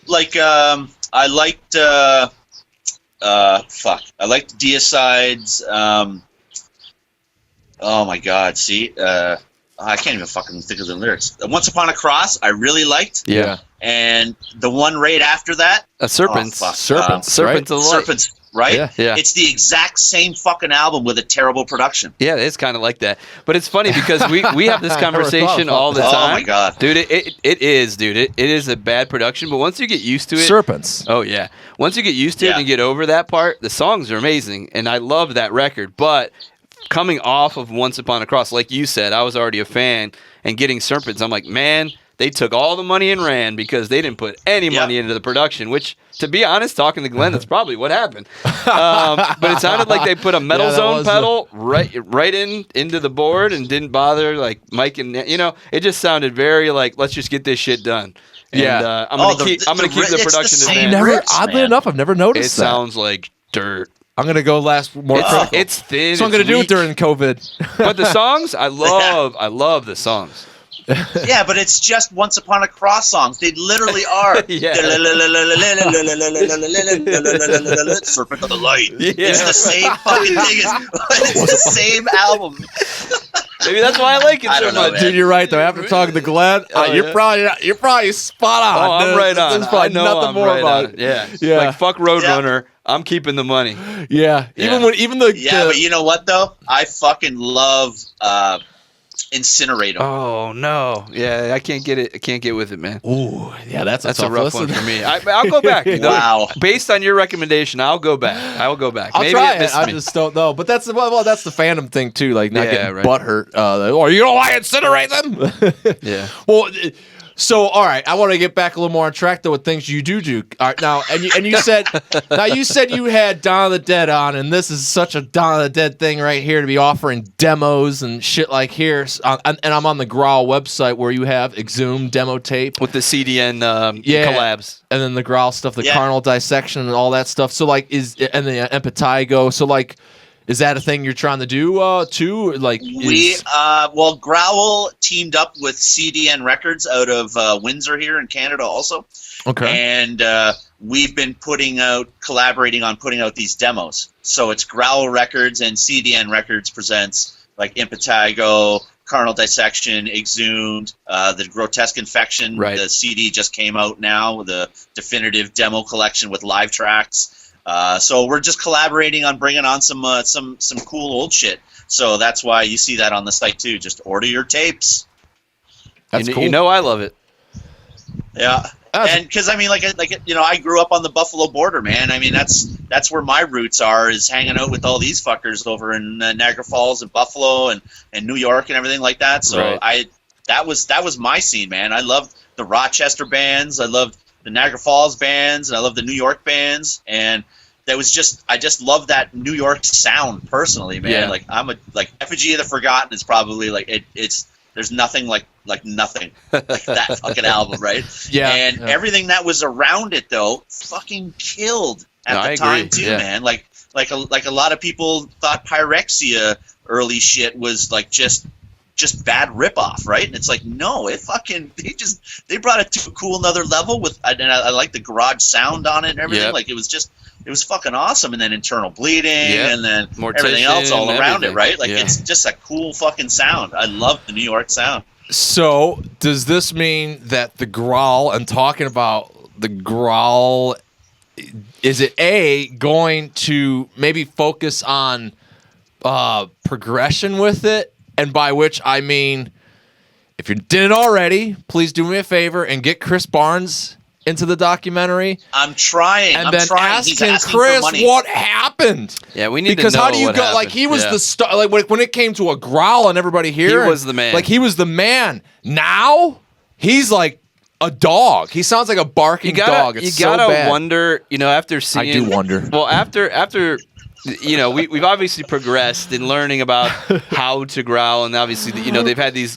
Like I liked I liked Deicide's oh my god, see I can't even fucking think of the lyrics. Once Upon a Cross I really liked. Yeah. And the one right after that, Serpents. Oh, fuck. Serpents, Serpents of the Light. Serpents, right? Yeah. Yeah. It's the exact same fucking album with a terrible production. Yeah, it's kind of like that. But it's funny because we have this I never thought conversation about all the that. time. Oh my God. Dude, it is, dude. It is a bad production, but once you get used to it. Serpents. Oh, yeah. Once you get used to it Yeah. and get over that part, the songs are amazing. And I love that record. But coming off of Once Upon a Cross, like you said, I was already a fan. And getting Serpents, I'm like, man, they took all the money and ran because they didn't put any money into the production, which, to be honest, talking to Glenn, that's probably what happened. But it sounded like they put a Metal Yeah, that Zone was pedal right into the board and didn't bother, like, Mike and, you know, it just sounded very like, let's just get this shit done. And, Yeah. I'm gonna keep the it's production the in same hand. riffs, Oddly man. enough, I've never It noticed that. sounds like dirt. I'm gonna go more critical. It's thin. So I'm gonna it's do it weak. during COVID. But the songs, I love the songs. Yeah, but it's just Once Upon a Cross songs. They literally are. Yeah. Serpent of the Light. Yeah. It's the same fucking thing. It's the same album. Maybe that's why I like it I so don't know, much. man. Dude, you're right though. After talking to Glenn, you're yeah. probably spot on. Oh, I'm There's- right on. There's probably I know nothing I'm more right about on. it. Yeah. Yeah. Like, fuck Roadrunner. I'm keeping the money. Yeah. Yeah. Even the Yeah, but you know what though? I fucking love incinerate them. Oh no, yeah, I can't get it. I can't get with it, man. Ooh, yeah, that's a tough rough listen. one for me. I'll go back. Wow. Based on your recommendation, I'll go back. I will go back. I'll Maybe try it it. missed I me. just don't know. But that's that's the fandom thing too. Like not getting right. butthurt. Or you don't want to incinerate them. Yeah. Well. So, all right, I want to get back a little more on track though with things you do. All right, now, and you said you had Dawn of the Dead on, and this is such a Dawn of the Dead thing right here to be offering demos and shit like here. And I'm on the GROWL website where you have Exhumed demo tape With the CDN collabs. and then the GROWL stuff, the Yeah. carnal dissection and all that stuff. So and the Empatigo. So like. Is that a thing you're trying to do too? Like Growl teamed up with CDN Records out of Windsor here in Canada also. Okay. And we've been collaborating on putting out these demos. So it's Growl Records and CDN Records presents like Impetigo, Carnal Dissection, Exhumed, the Grotesque Infection. Right. The CD just came out now, the definitive demo collection with live tracks. So we're just collaborating on bringing on some cool old shit. So that's why you see that on the site too. Just order your tapes. That's cool. You know I love it. Yeah. And because I mean, I grew up on the Buffalo border, man. I mean, that's where my roots are, is hanging out with all these fuckers over in Niagara Falls and Buffalo and New York and everything like that. So Right. that was my scene, man. I loved the Rochester bands, I loved the Niagara Falls bands, and I loved the New York bands, and I just love that New York sound personally, man. Yeah. Like Effigy of the Forgotten is probably there's nothing like nothing like that fucking album, right? Yeah. And everything that was around it though fucking killed at the time too, man. Like a lot of people thought Pyrexia early shit was like just bad ripoff, right? And it's like, no, they brought it to a cool another level and I like the garage sound on it and everything. Yep. Like it was fucking awesome. And then Internal Bleeding and then Mortician, everything else all around it, right? Like Yeah. it's just a cool fucking sound. I love the New York sound. So, does this mean that the GROWL, and talking about the GROWL, is it going to maybe focus on progression with it? And by which I mean, if you didn't already, please do me a favor and get Chris Barnes into the documentary. I'm trying. And then He's asking asking Chris for money. what happened. Yeah, we need Because to know how do you what go? happened. Like he was Yeah. the star. Like when it came to a GROWL and everybody here, He was the man. Like he was the man. Now he's like a dog. He sounds like a barking dog. It's you gotta so bad. wonder, after seeing. I do wonder. Well, after. We've obviously progressed in learning about how to growl, and obviously, they've had these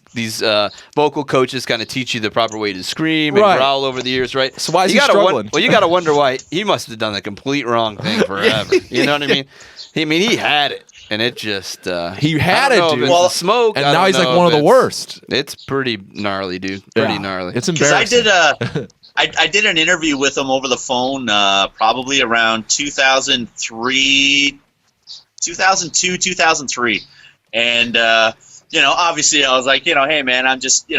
vocal coaches kind of teach you the proper way to scream and Right. growl over the years, right? So why is he gotta struggling? you got to wonder why he must have done the complete wrong thing forever. You know what I mean? He had it, and it just He had I it, don't know dude. if it's the smoke, And I now don't he's like know one of if the it's- worst. It's pretty gnarly, dude. Pretty Yeah. gnarly. It's Because embarrassing. I did an interview with him over the phone probably around 2002, 2003. And, obviously I was like, hey, man, I'm just,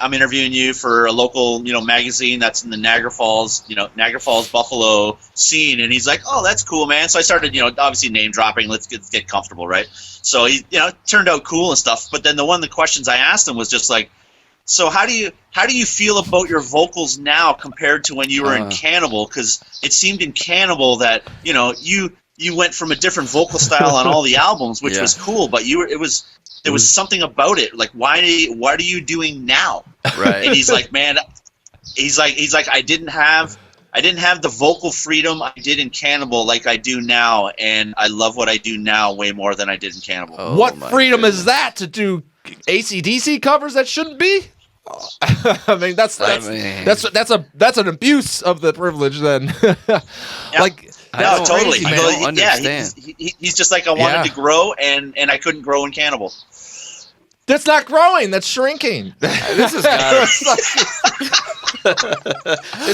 I'm interviewing you for a local, magazine that's in the Niagara Falls Buffalo scene. And he's like, oh, that's cool, man. So I started, obviously name dropping. Let's get comfortable, right? So he, turned out cool and stuff. But then one of the questions I asked him was just like, so how do you feel about your vocals now compared to when you were in Cannibal? Because it seemed in Cannibal that you went from a different vocal style on all the albums, which was cool. But there was something about it. Like, what are you doing now? Right. And he's like, man, he's like, I didn't have the vocal freedom I did in Cannibal like I do now, and I love what I do now way more than I did in Cannibal. Oh, what my freedom goodness. is that to do AC/DC covers that shouldn't be? I mean, that's an abuse of the privilege. Then, like, No, that's totally. crazy, man. I don't understand. He's just like, I wanted to grow, and I couldn't grow in Cannibal. That's not growing. That's shrinking. This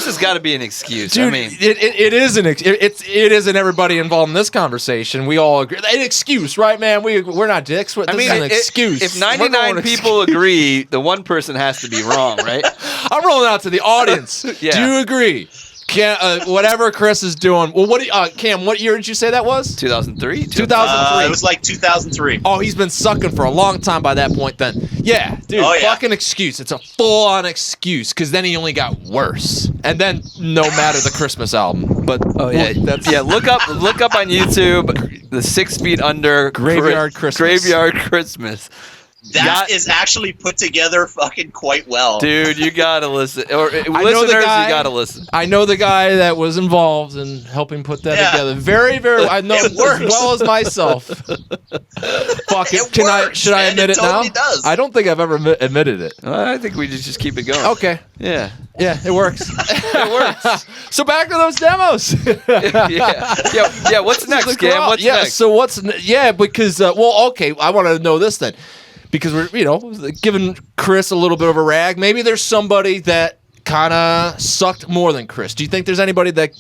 has got to be an excuse. Dude, I mean, it is it isn't everybody involved in this conversation. We all agree. An excuse, right, man? We're not dicks. This is an excuse. If We're 99 going people agree, the one person has to be wrong, right? I'm rolling out to the audience. Yeah. Do you agree? Whatever Chris is doing. Well, Cam, what year did you say that was? 2003? 2003. It was like 2003. Oh, he's been sucking for a long time by that point then. Yeah, dude, fucking excuse. It's a full-on excuse, because then he only got worse. And then No Matter, the Christmas album. But look up on YouTube the 6 Feet Under Graveyard Christmas. Graveyard Christmas. That is actually put together fucking quite well. Dude, you gotta listen. Or listeners, you gotta listen. I know the guy that was involved in helping put that together. Very, very. I know it as well as myself. Fuck it. Should I admit it now? Does. I don't think I've ever admitted it. I think we just keep it going. Okay. Yeah. Yeah, it works. It works. So back to those demos. Yeah. What's next, Cam? What's next? So because I want to know this then. Because we're, giving Chris a little bit of a rag. Maybe there's somebody that kind of sucked more than Chris. Do you think there's anybody that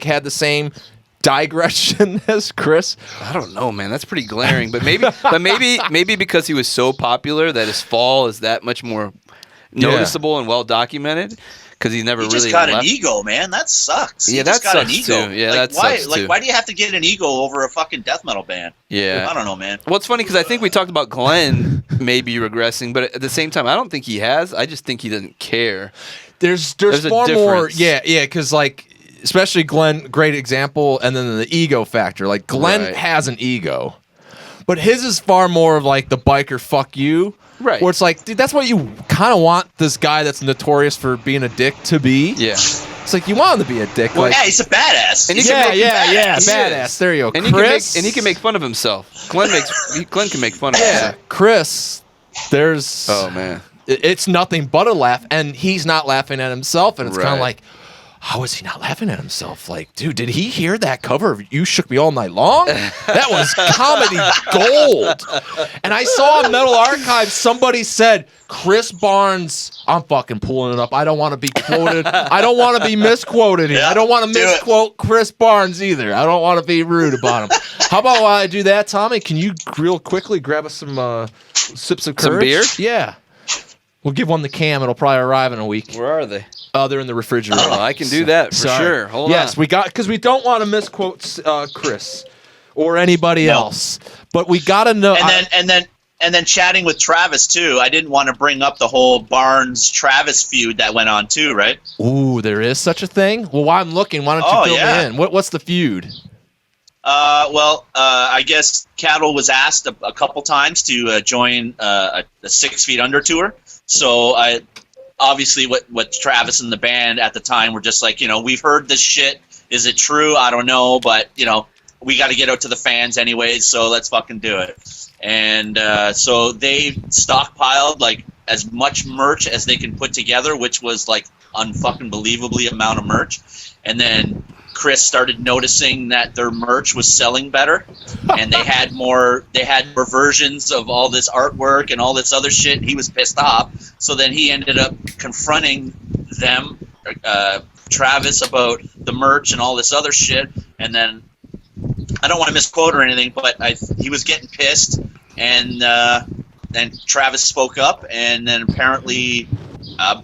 had the same digression as Chris? I don't know, man. That's pretty glaring. But maybe because he was so popular that his fall is that much more noticeable and well documented. Because he never really just got left. an ego, man. That sucks. Yeah, that sucks too. Yeah, that sucks too. Why do you have to get an ego over a fucking death metal band? Yeah, I don't know, man. Well, it's funny because I think we talked about Glenn maybe regressing, but at the same time, I don't think he has. I just think he doesn't care. There's far more. Yeah, because especially Glenn, great example, and then the ego factor. Like Glenn has an ego, but his is far more of like the biker fuck you. Right. Where it's like, dude, that's what you kind of want this guy that's notorious for being a dick to be. Yeah. It's like, you want him to be a dick. Well, yeah, he's a badass. And badass. There you go. And he can make fun of himself. Glenn can make fun of himself. Chris, there's... Oh, man. It's nothing but a laugh, and he's not laughing at himself, and it's kind of like, how is he not laughing at himself? Like, dude, did he hear that cover of You Shook Me All Night Long? That was comedy gold. And I saw on Metal Archive, somebody said, Chris Barnes, I'm fucking pulling it up. I don't want to be quoted. I don't want to be misquoted here. I don't want to misquote Chris Barnes either. I don't want to be rude about him. How about while I do that, Tommy, can you real quickly grab us some sips of courage? Some beer? Yeah. We'll give one to Cam. It'll probably arrive in a week. Where are they? They're in the refrigerator. Oh, I can do that for sure. Hold on. Yes, because we don't want to misquote Chris or anybody else, but we gotta know. And then chatting with Travis too. I didn't want to bring up the whole Barnes Travis feud that went on too, right? Ooh, there is such a thing. Well, while I'm looking, why don't you fill me in? What's the feud? I guess Cattle was asked a couple times to join a 6 Feet Under tour. So obviously what Travis and the band at the time were just like, we've heard this shit. Is it true? I don't know, but we got to get out to the fans anyways, so let's fucking do it. And so they stockpiled like as much merch as they can put together, which was like unfucking believably amount of merch. And then Chris started noticing that their merch was selling better, and they had more versions of all this artwork and all this other shit. He was pissed off, so then he ended up confronting them, Travis, about the merch and all this other shit. And then I don't want to misquote or anything, but he was getting pissed, and then Travis spoke up, and then apparently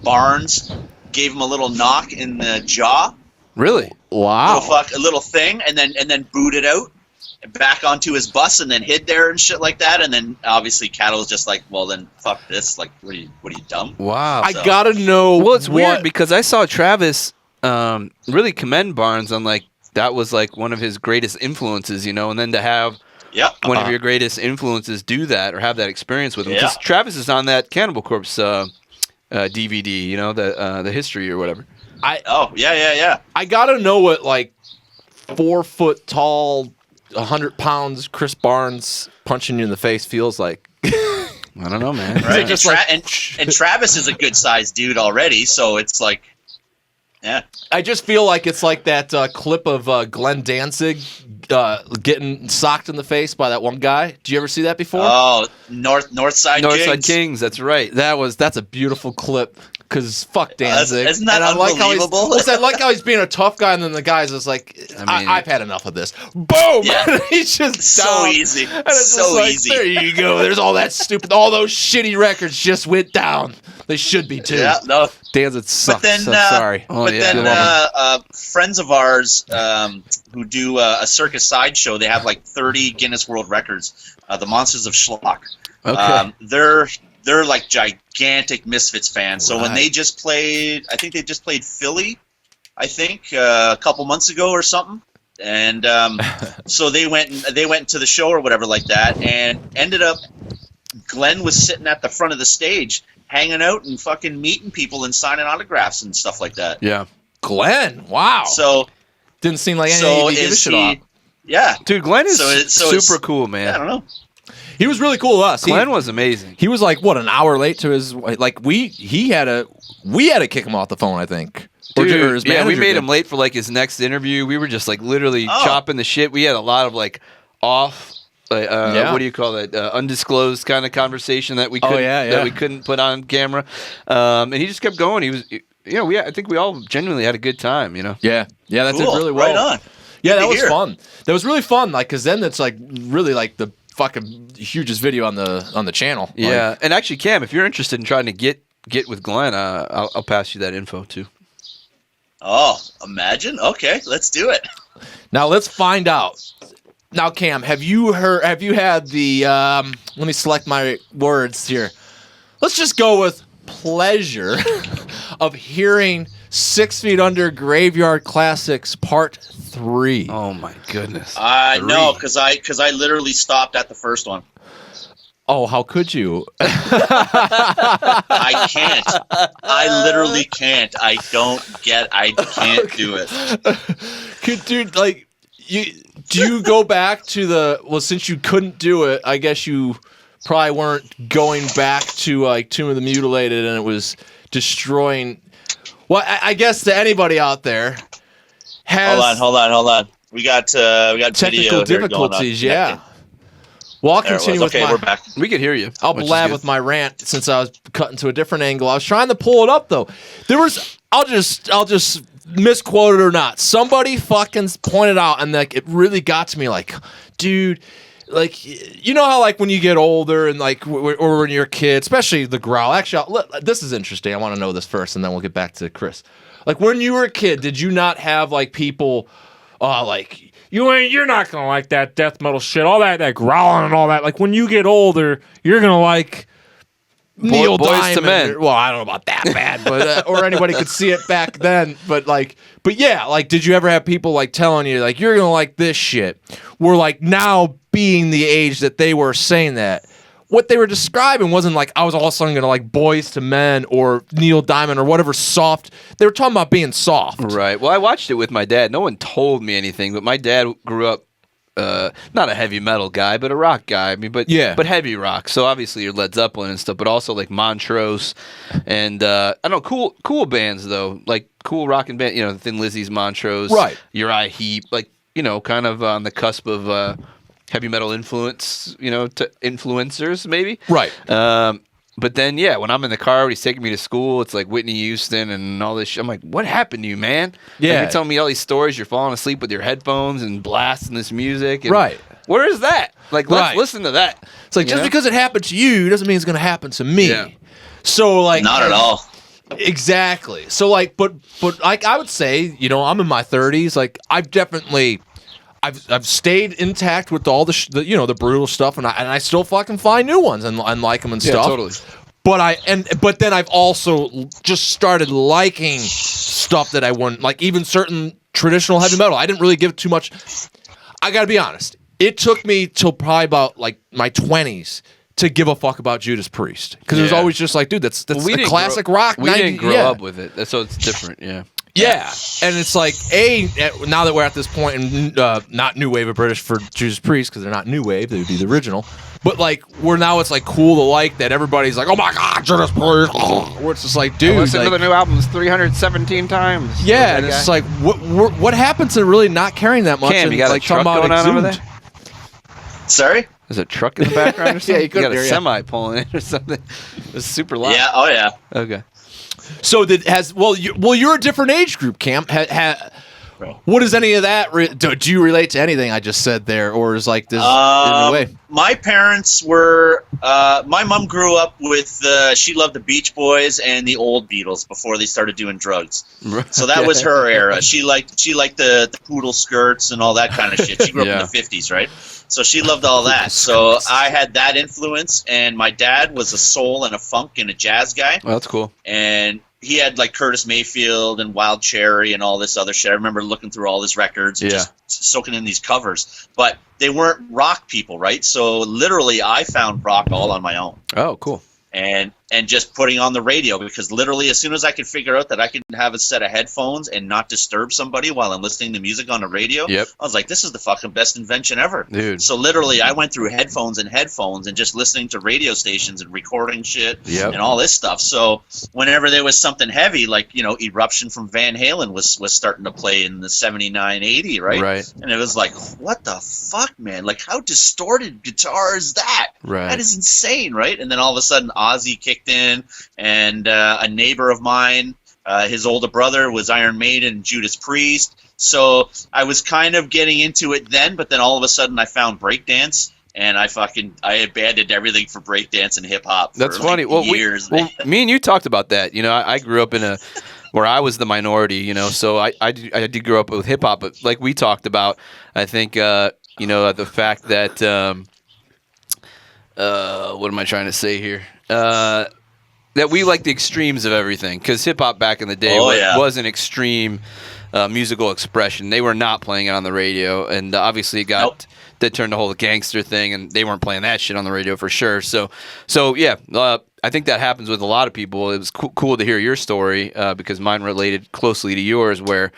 Barnes gave him a little knock in the jaw. Really? Wow. A little thing, and then booted out back onto his bus, and then hid there and shit like that. And then obviously Cattle's just like, well, then fuck this. Like, what are you dumb? Wow. I gotta know. Well, it's weird because I saw Travis really commend Barnes on like that was like one of his greatest influences, and then to have one of your greatest influences do that or have that experience with him. Because Travis is on that Cannibal Corpse DVD, the history or whatever. Yeah. I gotta know what like 4 foot tall, 100 pounds Chris Barnes punching you in the face feels like. I don't know, man. Right. And Travis is a good sized dude already, so it's like, yeah. I just feel like it's like that clip of Glenn Danzig getting socked in the face by that one guy. Did you ever see that before? Oh, Northside Kings. That's right. That's a beautiful clip. because fuck Danzig. Isn't that and I unbelievable? I like how he's being a tough guy, and then the guy's just like, I've had enough of this. Boom! Yeah. He's just So down. easy. And it's So just like, easy. there you go. There's all that stupid, all those shitty records just went down. They should be too. Yeah, no. Danzig sucks. then, So sorry. Oh, But yeah. then friends of ours who do a circus sideshow, they have like 30 Guinness World Records. The Monsters of Schlock. Okay. They're like gigantic Misfits fans. So when Right. they just played, I think they just played Philly, a couple months ago or something. And so they went to the show or whatever like that, and ended up Glenn was sitting at the front of the stage, hanging out and fucking meeting people and signing autographs and stuff like that. Yeah. Glenn, wow. So Didn't seem like anything so to give a is shit he? off. Yeah, Dude, Glenn is So super it's- cool, I man. don't know. He was really cool with us. Glenn was amazing. He was like, what, an hour late to his, like, we had to kick him off the phone, I think. Or Dude, his yeah, we manager made did. him late for like his next interview. We were just like literally Oh. chopping the shit. We had a lot of like off, Yeah. what do you call it? Undisclosed kind of conversation that we couldn't, that we couldn't put on camera. And he just kept going. He was, I think we all genuinely had a good time. You know. Yeah, that Cool. did really well. Right on. Yeah, Good that to was hear. fun. That was really fun, like, because then it's like really like the fucking hugest video on the channel. Like, Yeah, and actually, Cam, if you're interested in trying to get with Glenn, I'll pass you that info too. Oh, imagine. Okay, let's do it. now let's find out. Now, Cam, have you had the? Let me select my words here. Let's just go with pleasure of hearing 6 Feet Under Graveyard Classics Part 3. Oh my goodness. No, because I literally stopped at the first one. Oh, how could you? I can't. I literally can't. I can't do it. Dude, like, do you go back to since you couldn't do it, I guess you probably weren't going back to like Tomb of the Mutilated, and it was destroying. Well, I guess to anybody out there has Hold on. We got technical video here difficulties. going on. Yeah. Well, I'll There it was. continue with Okay, my. we're back. We could hear you. I'll which is blab good. with my rant since I was cutting to a different angle. I was trying to pull it up though. I'll just misquote it or not. Somebody fucking pointed out, and like it really got to me. Like, dude, like you know how like when you get older and like or when you're a kid, especially the growl. Actually, this is interesting. I want to know this first, and then we'll get back to Chris. Like when you were a kid, did you not have like people, like? You're not gonna like that death metal shit, all that growling and all that. Like when you get older, you're gonna like Neil Boys Diamond. to Men. Well, I don't know about that bad, but or anybody could see it back then. But yeah, like, did you ever have people like telling you like you're gonna like this shit? We're like now being the age that they were saying that. What they were describing wasn't like I was all of a sudden gonna like Boys to Men or Neil Diamond or whatever soft. They were talking about being soft. Right. Well, I watched it with my dad. No one told me anything, but my dad grew up not a heavy metal guy, but a rock guy. I mean, but heavy rock. So obviously your Led Zeppelin and stuff, but also like Montrose and I don't know, cool bands though, like cool rocking band. You know, Thin Lizzy's Montrose, right? Uriah Heep, like kind of on the cusp of heavy metal influence. To influencers maybe, right? But then, when I'm in the car, when he's taking me to school, it's like Whitney Houston and all this shit. I'm like, what happened to you, man? Yeah. Like, you're telling me all these stories. You're falling asleep with your headphones and blasting this music. And right. Where is that? Like, let's listen to that. It's like, just because it happened to you doesn't mean it's going to happen to me. Yeah. So, like. Not at all. Exactly. So, like, but like, I would say, I'm in my 30s. Like, I've stayed intact with all the brutal stuff, and I still fucking find new ones and like them and stuff. Totally. But then I've also just started liking stuff that I wouldn't like, even certain traditional heavy metal. I didn't really give it too much. I gotta be honest. It took me till probably about like my 20s to give a fuck about Judas Priest, because it was always just like, dude, that's a classic rock. We didn't grow up with it, so it's different. Yeah. Yeah, and it's like, now that we're at this point, and not new wave of British for Judas Priest, because they're not new wave, they would be the original, but like, it's like cool to like that everybody's like, oh my god, Judas Priest, where it's just like, dude, listen to the new albums 317 times. Yeah, and it's just like, what happened to really not caring that much? Cam, and, you got like, a truck talking going about on over Exhumed? there? Sorry? Is a truck in the background or something? Yeah, you got a hear ya. semi pulling in or something. It's super loud. Yeah, oh yeah. Okay. So you're a different age group, Cam. What does any of that? Do you relate to anything I just said there, or is like this in a way? My parents were. My mom grew up with. She loved the Beach Boys and the old Beatles before they started doing drugs. So that was her era. She liked the poodle skirts and all that kind of shit. She grew up in the 50s, right? So she loved all that. So I had that influence, and my dad was a soul and a funk and a jazz guy. Well, that's cool. And he had like Curtis Mayfield and Wild Cherry and all this other shit. I remember looking through all his records and just soaking in these covers. But they weren't rock people, right? So literally I found rock all on my own. Oh, cool. And just putting on the radio, because literally as soon as I could figure out that I could have a set of headphones and not disturb somebody while I'm listening to music on the radio, I was like, this is the fucking best invention ever. Dude. So literally I went through headphones and just listening to radio stations and recording shit and all this stuff. So whenever there was something heavy, like, you know, Eruption from Van Halen was starting to play in the 79, 80, right? Right. And it was like, what the fuck, man? Like, how distorted guitar is that? Right. That is insane, right? And then all of a sudden Ozzy kicked in, and a neighbor of mine, his older brother was Iron Maiden and Judas Priest. So I was kind of getting into it then, but then all of a sudden I found breakdance, and I abandoned everything for breakdance and hip hop. That's for funny. Like years. Me and you talked about that. You know, I grew up in where I was the minority. You know, so I did grow up with hip hop, but like we talked about, I think you know, the fact that what am I trying to say here? That we like the extremes of everything, because hip hop back in the day was an extreme musical expression. They were not playing it on the radio, and obviously it got that turned the whole gangster thing, and they weren't playing that shit on the radio for sure. So yeah, I think that happens with a lot of people. It was cool to hear your story because mine related closely to yours, where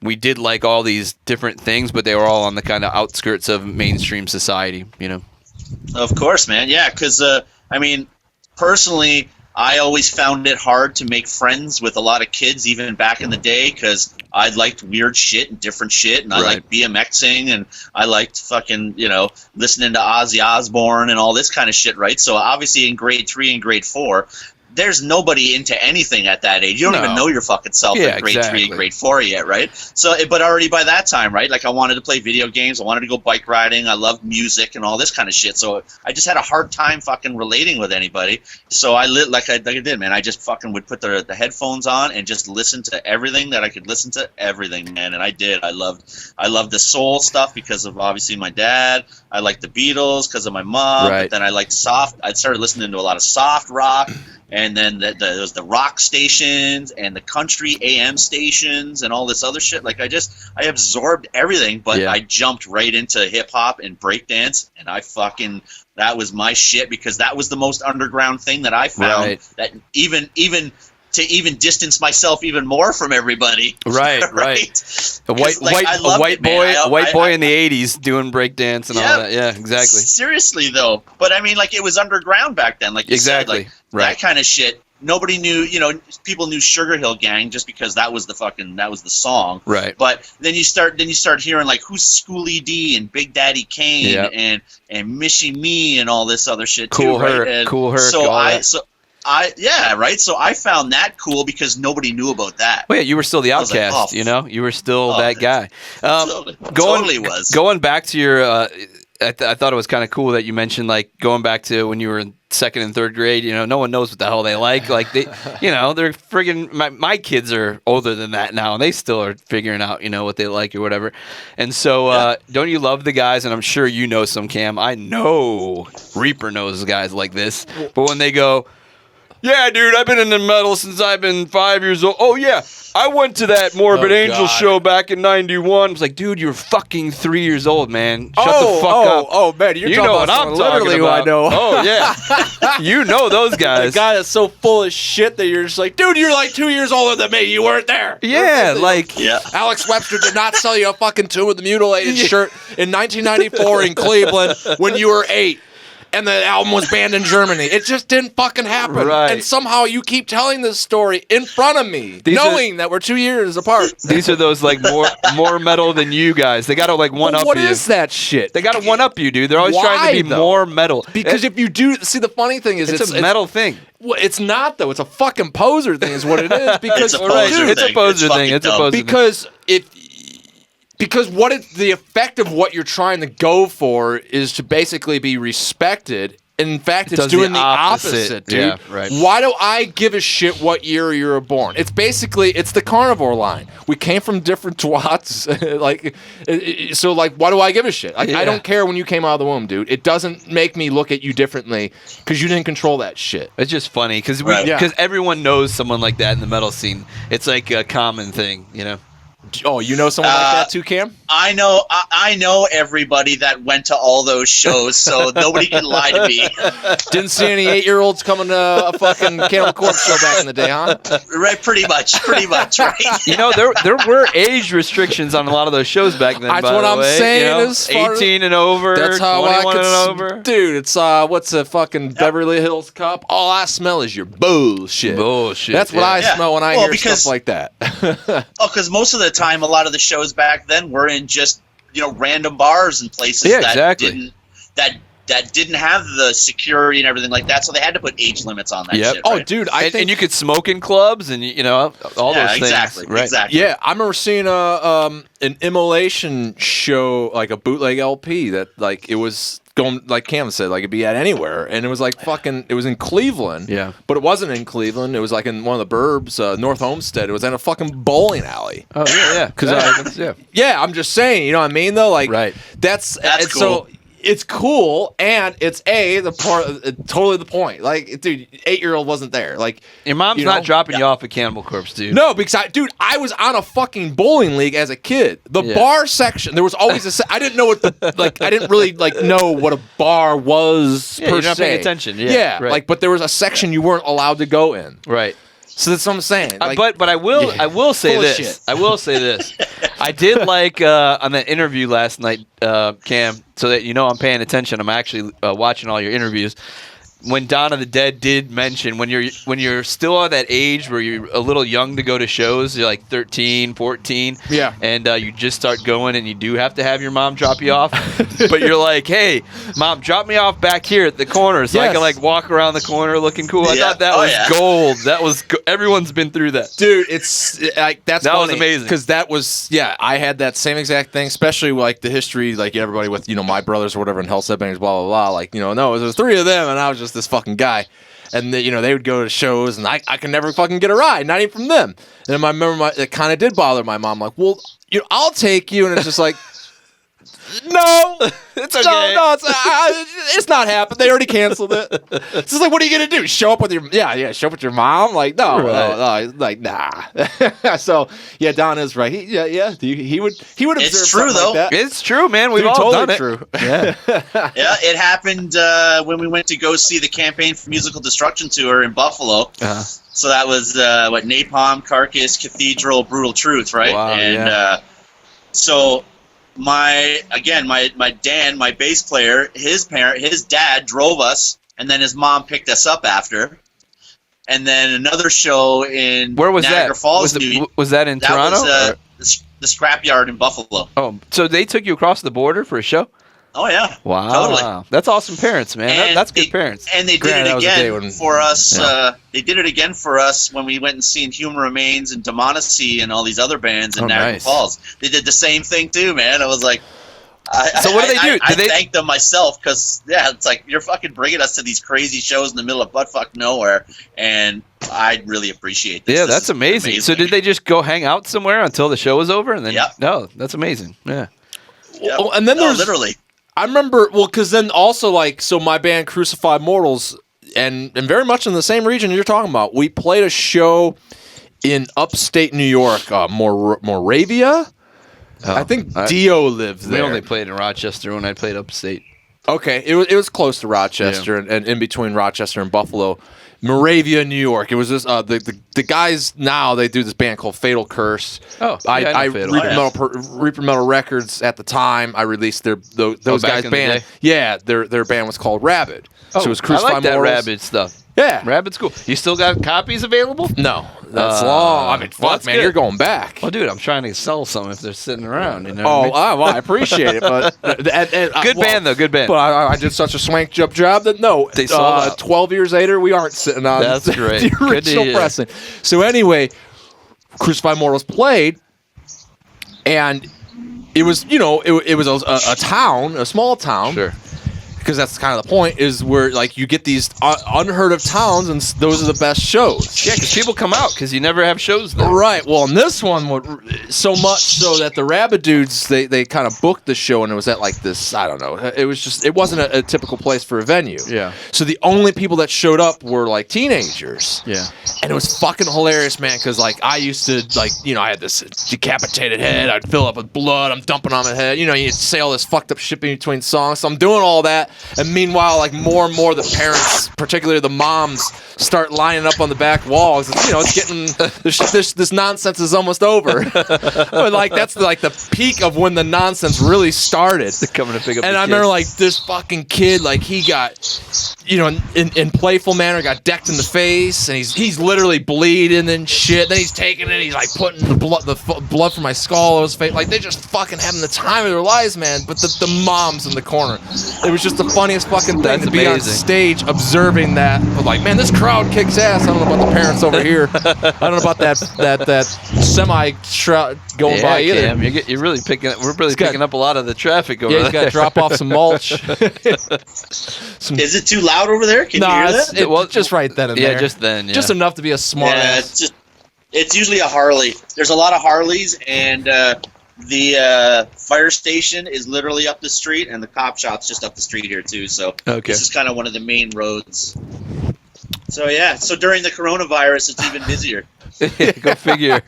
we did like all these different things, but they were all on the kind of outskirts of mainstream society. You know. Of course, man. Yeah, because I mean, personally, I always found it hard to make friends with a lot of kids, even back in the day, because I liked weird shit and different shit, and I liked BMXing, and I liked fucking, you know, listening to Ozzy Osbourne and all this kind of shit, right? So obviously in grade 3 and grade 4, there's nobody into anything at that age. You don't even know your fucking self in grade 3 and grade 4 yet, right? So, but already by that time, right? Like I wanted to play video games, I wanted to go bike riding, I loved music and all this kind of shit. So I just had a hard time fucking relating with anybody. So I like I did, man. I just fucking would put the headphones on and just listen to everything that I could listen to, everything, man. And I did. I loved the soul stuff because of obviously my dad. I liked the Beatles because of my mom. But then I liked I started listening to a lot of soft rock. And then there was the rock stations and the country AM stations and all this other shit. Like I absorbed everything, but I jumped right into hip hop and breakdance, and that was my shit, because that was the most underground thing that I found. That even to distance myself even more from everybody. Right. A white boy in the 80s doing breakdance and all that. Yeah, exactly. Seriously though, but I mean, like, it was underground back then. Like you said, like that kind of shit. Nobody knew, you know, people knew Sugar Hill Gang just because that was the song. Right. But then you start hearing like who's Schoolie D and Big Daddy Kane and Mishy Me and all this other shit too. Cool Herc. So I found that cool because nobody knew about that. Well, yeah, you were still the outcast, you know? You were still that guy. Totally was. Going back to your I thought it was kind of cool that you mentioned, like, going back to when you were in 2nd and 3rd grade, you know, no one knows what the hell they like. Like, they, you know, they're friggin' my kids are older than that now, and they still are figuring out, you know, what they like or whatever. And so, don't you love the guys, and I'm sure you know some, Cam. I know Reaper knows guys like this, but when they go, yeah, dude, I've been in the metal since I've been 5 years old. Oh, yeah, I went to that Morbid Angel show back in 91. It's like, dude, you're fucking 3 years old, man. Shut the fuck up. Oh, man, you know what I'm talking about. I know. Oh, yeah. You know those guys. The guy that's so full of shit that you're just like, dude, you're like 2 years older than me. You weren't there. Yeah, like. Yeah. Alex Webster did not sell you a fucking Tomb of the Mutilated shirt in 1994 in Cleveland when you were 8. and the album was banned in Germany. It just didn't fucking happen. Right. And somehow you keep telling this story in front of me, knowing that we're 2 years apart. These are those like more metal than you guys. They gotta like one up you. What is that shit? They gotta one up you, dude. They're always trying to be more metal. Because if you do, see, the funny thing is it's a metal thing. Well, it's not though. It's a fucking poser thing, is what it is. Because it's a poser thing. It's a poser thing. Because the effect of what you're trying to go for is to basically be respected. In fact, it's doing the opposite, dude. Yeah, right. Why do I give a shit what year you were born? It's the carnivore line. We came from different twats. So why do I give a shit? I don't care when you came out of the womb, dude. It doesn't make me look at you differently because you didn't control that shit. It's just funny because everyone knows someone like that in the metal scene. It's like a common thing, you know. Oh, you know someone like that too, Cam? I know everybody that went to all those shows, so nobody can lie to me. Didn't see any 8-year-olds coming to a fucking Cannibal Corpse show back in the day, huh? Right, pretty much, right? You know, there were age restrictions on a lot of those shows back then. That's what I'm saying. You know, 18 and over. That's how 21 and over. Dude, it's what's a fucking Beverly Hills Cop? All I smell is your bullshit. That's what I smell when I hear stuff like that. Because most of the time, a lot of the shows back then were in just random bars and places that didn't have the security and everything like that, so they had to put age limits on that shit. Right? Oh, dude, and you could smoke in clubs and all those things. Right? Exactly. Yeah, I remember seeing an immolation show, like a bootleg LP that it was going, like Cam said, it'd be at anywhere, and it was it was in Cleveland. Yeah, but it wasn't in Cleveland. It was in one of the burbs, North Homestead. It was in a fucking bowling alley. Oh yeah. Yeah, I'm just saying. You know what I mean, though? Right. That's cool. So it's cool, and it's totally the point. Dude, 8-year-old wasn't there. Your mom's not dropping you off at Cannibal Corpse, dude. No, because I was on a fucking bowling league as a kid. The bar section, there was always I didn't know what I didn't really know what a bar was per you're not se. paying attention. Right. But there was a section you weren't allowed to go in. Right. So that's what I'm saying. But I will say this. I will say this. I did on that interview last night, Cam, so that I'm paying attention. I'm actually watching all your interviews. When Dawn of the Dead did mention when you're still at that age where you're a little young to go to shows, you're like 13, 14, and you just start going, and you do have to have your mom drop you off, but you're like, hey, mom, drop me off back here at the corner so I can walk around the corner looking cool. I thought that was gold. That was everyone's been through that, dude. That was amazing because that was I had that same exact thing, especially the history, everybody with my brothers or whatever in Hell's Headbangers, blah blah blah. No, there was 3 of them, and I was just this fucking guy, and they would go to shows, and I could never fucking get a ride, not even from them. And I remember it kind of did bother my mom, well, I'll take you, and it's just no, it's okay. No, it's not happening. They already canceled it. It's just what are you gonna do? Show up with your show up with your mom? No, nah. So Don is right. He would observe. It's true though. Like that. It's true, man. We've all totally done it. True. Yeah, it happened when we went to go see the Campaign for Musical Destruction tour in Buffalo. Uh-huh. So that was Napalm, Carcass, Cathedral, Brutal Truth, right? Wow, and so. My Dan, my bass player, his dad drove us, and then his mom picked us up after. And then another show in Niagara Falls. Was that in Toronto? That was the Scrapyard in Buffalo. Oh, so they took you across the border for a show? Oh yeah! Wow, totally. That's awesome, parents, man. That's good parents. And they did it again for us. They did it again for us when we went and seen Human Remains and Demonacy and all these other bands in Niagara Falls. They did the same thing too, man. I was like, so what do they do? I thanked them myself because it's you're fucking bringing us to these crazy shows in the middle of buttfuck nowhere, and I really appreciate this. Yeah, that's amazing. So did they just go hang out somewhere until the show was over, and then? No, that's amazing. Yeah. Yep. And then there's literally. I remember, because then also, so my band Crucified Mortals, and very much in the same region you're talking about, we played a show in upstate New York, Moravia. I think Dio lived there. We only played in Rochester when I played upstate. Okay, it was close to Rochester and in between Rochester and Buffalo. Moravia, New York. It was this the guys now they do this band called Fatal Curse. Oh, I know Fatal. Reaper Metal Records at the time. I released those guys' band. Yeah, their band was called Rabid. So it was Crucify I like that Mortals. Rabid stuff. Yeah, Rabid's cool. You still got copies available? No, that's long. I mean, fuck, man, you're going back. Well, dude, I'm trying to sell some if they're sitting around. You know? Well, I appreciate it, but good band though, good band. But I did such a swank job that they sold out. 12 years later, we aren't sitting on That's great. the original pressing. So anyway, Crucify Mortals played, and it was it was a town, a small town. Sure. Because that's kind of the point, is where like you get these unheard of towns, and those are the best shows. Yeah, because people come out because you never have shows there. Right. Well, and this one so much so that the Rabid dudes they kind of booked the show, and it was at like this, I don't know. It wasn't a typical place for a venue. Yeah. So the only people that showed up were like teenagers. Yeah. And it was fucking hilarious, man. Because like I used to I had this decapitated head. I'd fill up with blood. I'm dumping on my head. You'd say all this fucked up shit in between songs. So I'm doing all that. And meanwhile, like more and more, the parents, particularly the moms, start lining up on the back walls. It's getting this nonsense is almost over. But like that's like the peak of when the nonsense really started. They're coming to pick up. And I remember like this fucking kid, like he got, in playful manner, got decked in the face, and he's literally bleeding and shit. Then he's taking it, he's like putting the blood from my skull on his face. Like they just fucking having the time of their lives, man. But the moms in the corner, it was just the funniest fucking thing to be on stage observing that. But like, man, this crowd kicks ass. I don't know about the parents over here. I don't know about that semi going by either. Cam, you're really picking. We're really picking up a lot of the traffic over there. He's got to drop off some mulch. Is it too loud over there? Can you hear that? Well, just right then and there. Yeah, just then. Yeah. Just enough to be a smart ass. It's usually a Harley. There's a lot of Harleys, and the fire station is literally up the street, and the cop shop's just up the street here too. So This is kind of one of the main roads. So yeah, so during the coronavirus, it's even busier. Go figure.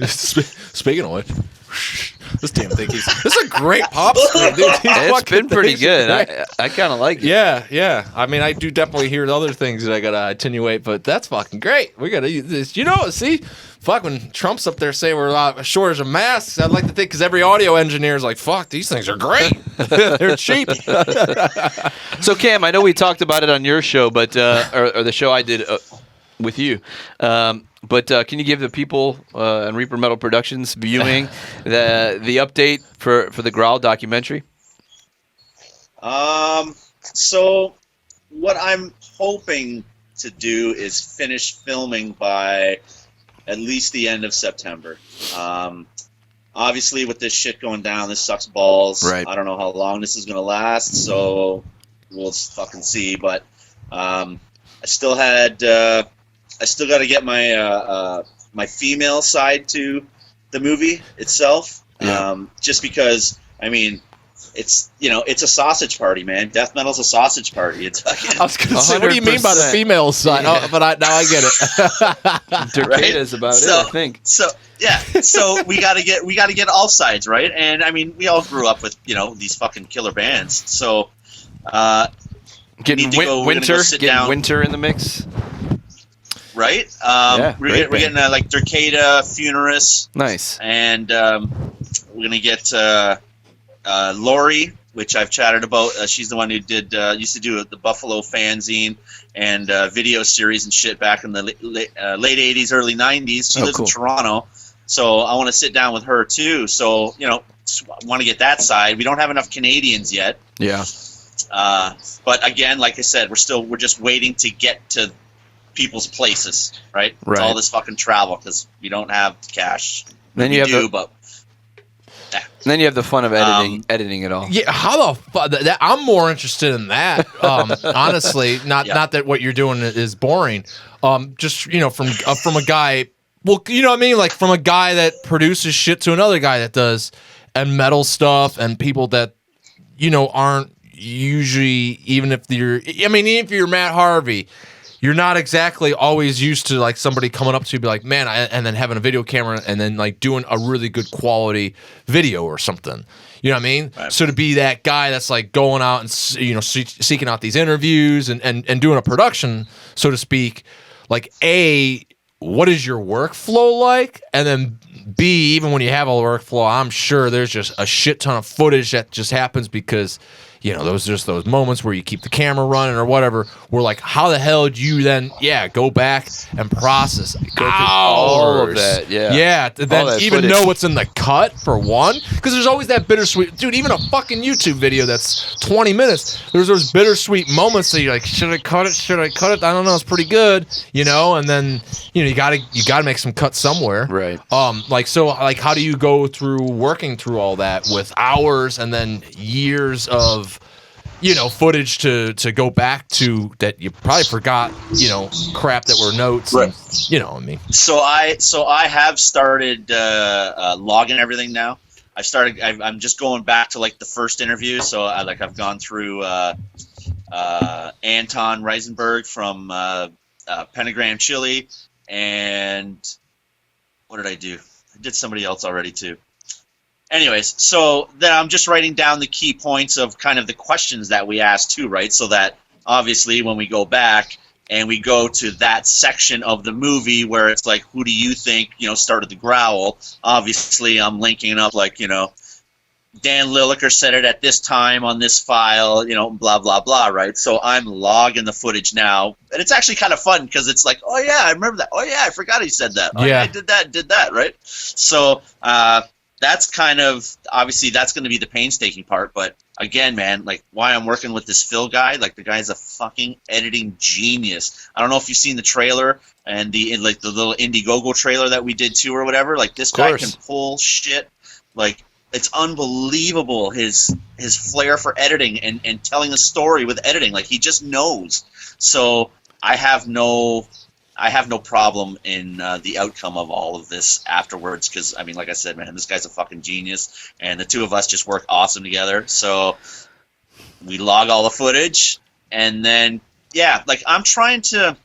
Speaking of which, this damn thing this is a great pop screen, dude. It's been pretty good. I kind of like it. Yeah. I mean, I do definitely hear other things that I gotta attenuate, but that's fucking great. We gotta use this. See, fuck, when Trump's up there saying we're a shortage of masks, I'd like to think because every audio engineer is like, fuck, these things are great. They're cheap. So Cam, I know we talked about it on your show, but or the show I did with you. But can you give the people on Reaper Metal Productions viewing the update for the GROWL documentary? So what I'm hoping to do is finish filming by at least the end of September. Obviously, with this shit going down, this sucks balls. Right. I don't know how long this is going to last, so we'll fucking see. But I still got to get my my female side to the movie itself. Yeah. Just because, I mean, it's a sausage party, man. Death metal's a sausage party. It's fucking. I was gonna say, what do you mean by the female side? Yeah. Oh, but now I get it. Derkata's about it, I think. So we gotta get all sides, right? And I mean, we all grew up with these fucking killer bands. So getting Winter in the mix. Right? We're getting like Derkata, Funerus. Nice. And we're gonna get Lori, which I've chatted about. She's the one who used to do the Buffalo fanzine and video series and shit back in the late 80s, early 90s. She lives in Toronto, so I want to sit down with her too. So want to get that side. We don't have enough Canadians yet. Yeah. But again, like I said, we're just waiting to get to people's places, right? Right. It's all this fucking travel because we don't have cash. Then you have the fun of editing it all. Yeah, how the fuck? I'm more interested in that. Honestly, not that what you're doing is boring. Just from a guy. Well, you know what I mean? Like from a guy that produces shit to another guy that does and metal stuff and people that aren't usually even if you're Matt Harvey. you're not exactly always used to like somebody coming up to you be like, man, and then having a video camera and then like doing a really good quality video or something. You know what I mean? Right. So to be that guy that's like going out and, you know, seeking out these interviews and doing a production, so to speak, like A, what is your workflow like? And then B, even when you have a workflow, I'm sure there's just a shit ton of footage that just happens because, you know, those moments where you keep the camera running or whatever, where like, how the hell do you then, go back and process all of that, then even footage. know what's in the cut for one, because there's always that bittersweet, dude, even a fucking YouTube video that's 20 minutes, there's those bittersweet moments that you're like, should I cut it? I don't know, it's pretty good, you know, and then, you know, you gotta make some cuts somewhere. Right. Like how do you go through working through all that with hours and then years of, you know, footage to go back to that you probably forgot, you know, crap that were notes, right? And, you know what I mean? So I have started logging everything now. I'm just going back to like the first interview. So I've gone through Anton Reisenberg from Pentagram Chili, and what did I do? I did somebody else already too. Anyways, so then I'm just writing down the key points of kind of the questions that we asked too, right? So that obviously when we go back and we go to that section of the movie where it's like, who do you think, you know, started the growl? Obviously, I'm linking up like, you know, Dan Lilliker said it at this time on this file, you know, blah, blah, blah, right? So I'm logging the footage now. And it's actually kind of fun because it's like, oh, yeah, I remember that. Oh, yeah, I forgot he said that. Oh, yeah, I did that, right? So that's kind of, obviously, that's going to be the painstaking part. But again, man, like why I'm working with this Phil guy, like the guy's a fucking editing genius. I don't know if you've seen the trailer and the little Indiegogo trailer that we did too or whatever. Like this guy can pull shit. Like it's unbelievable his flair for editing and telling a story with editing. Like he just knows. So I have no problem in the outcome of all of this afterwards because, I mean, like I said, man, this guy's a fucking genius, and the two of us just work awesome together. So we log all the footage, and then, yeah, like I'm trying to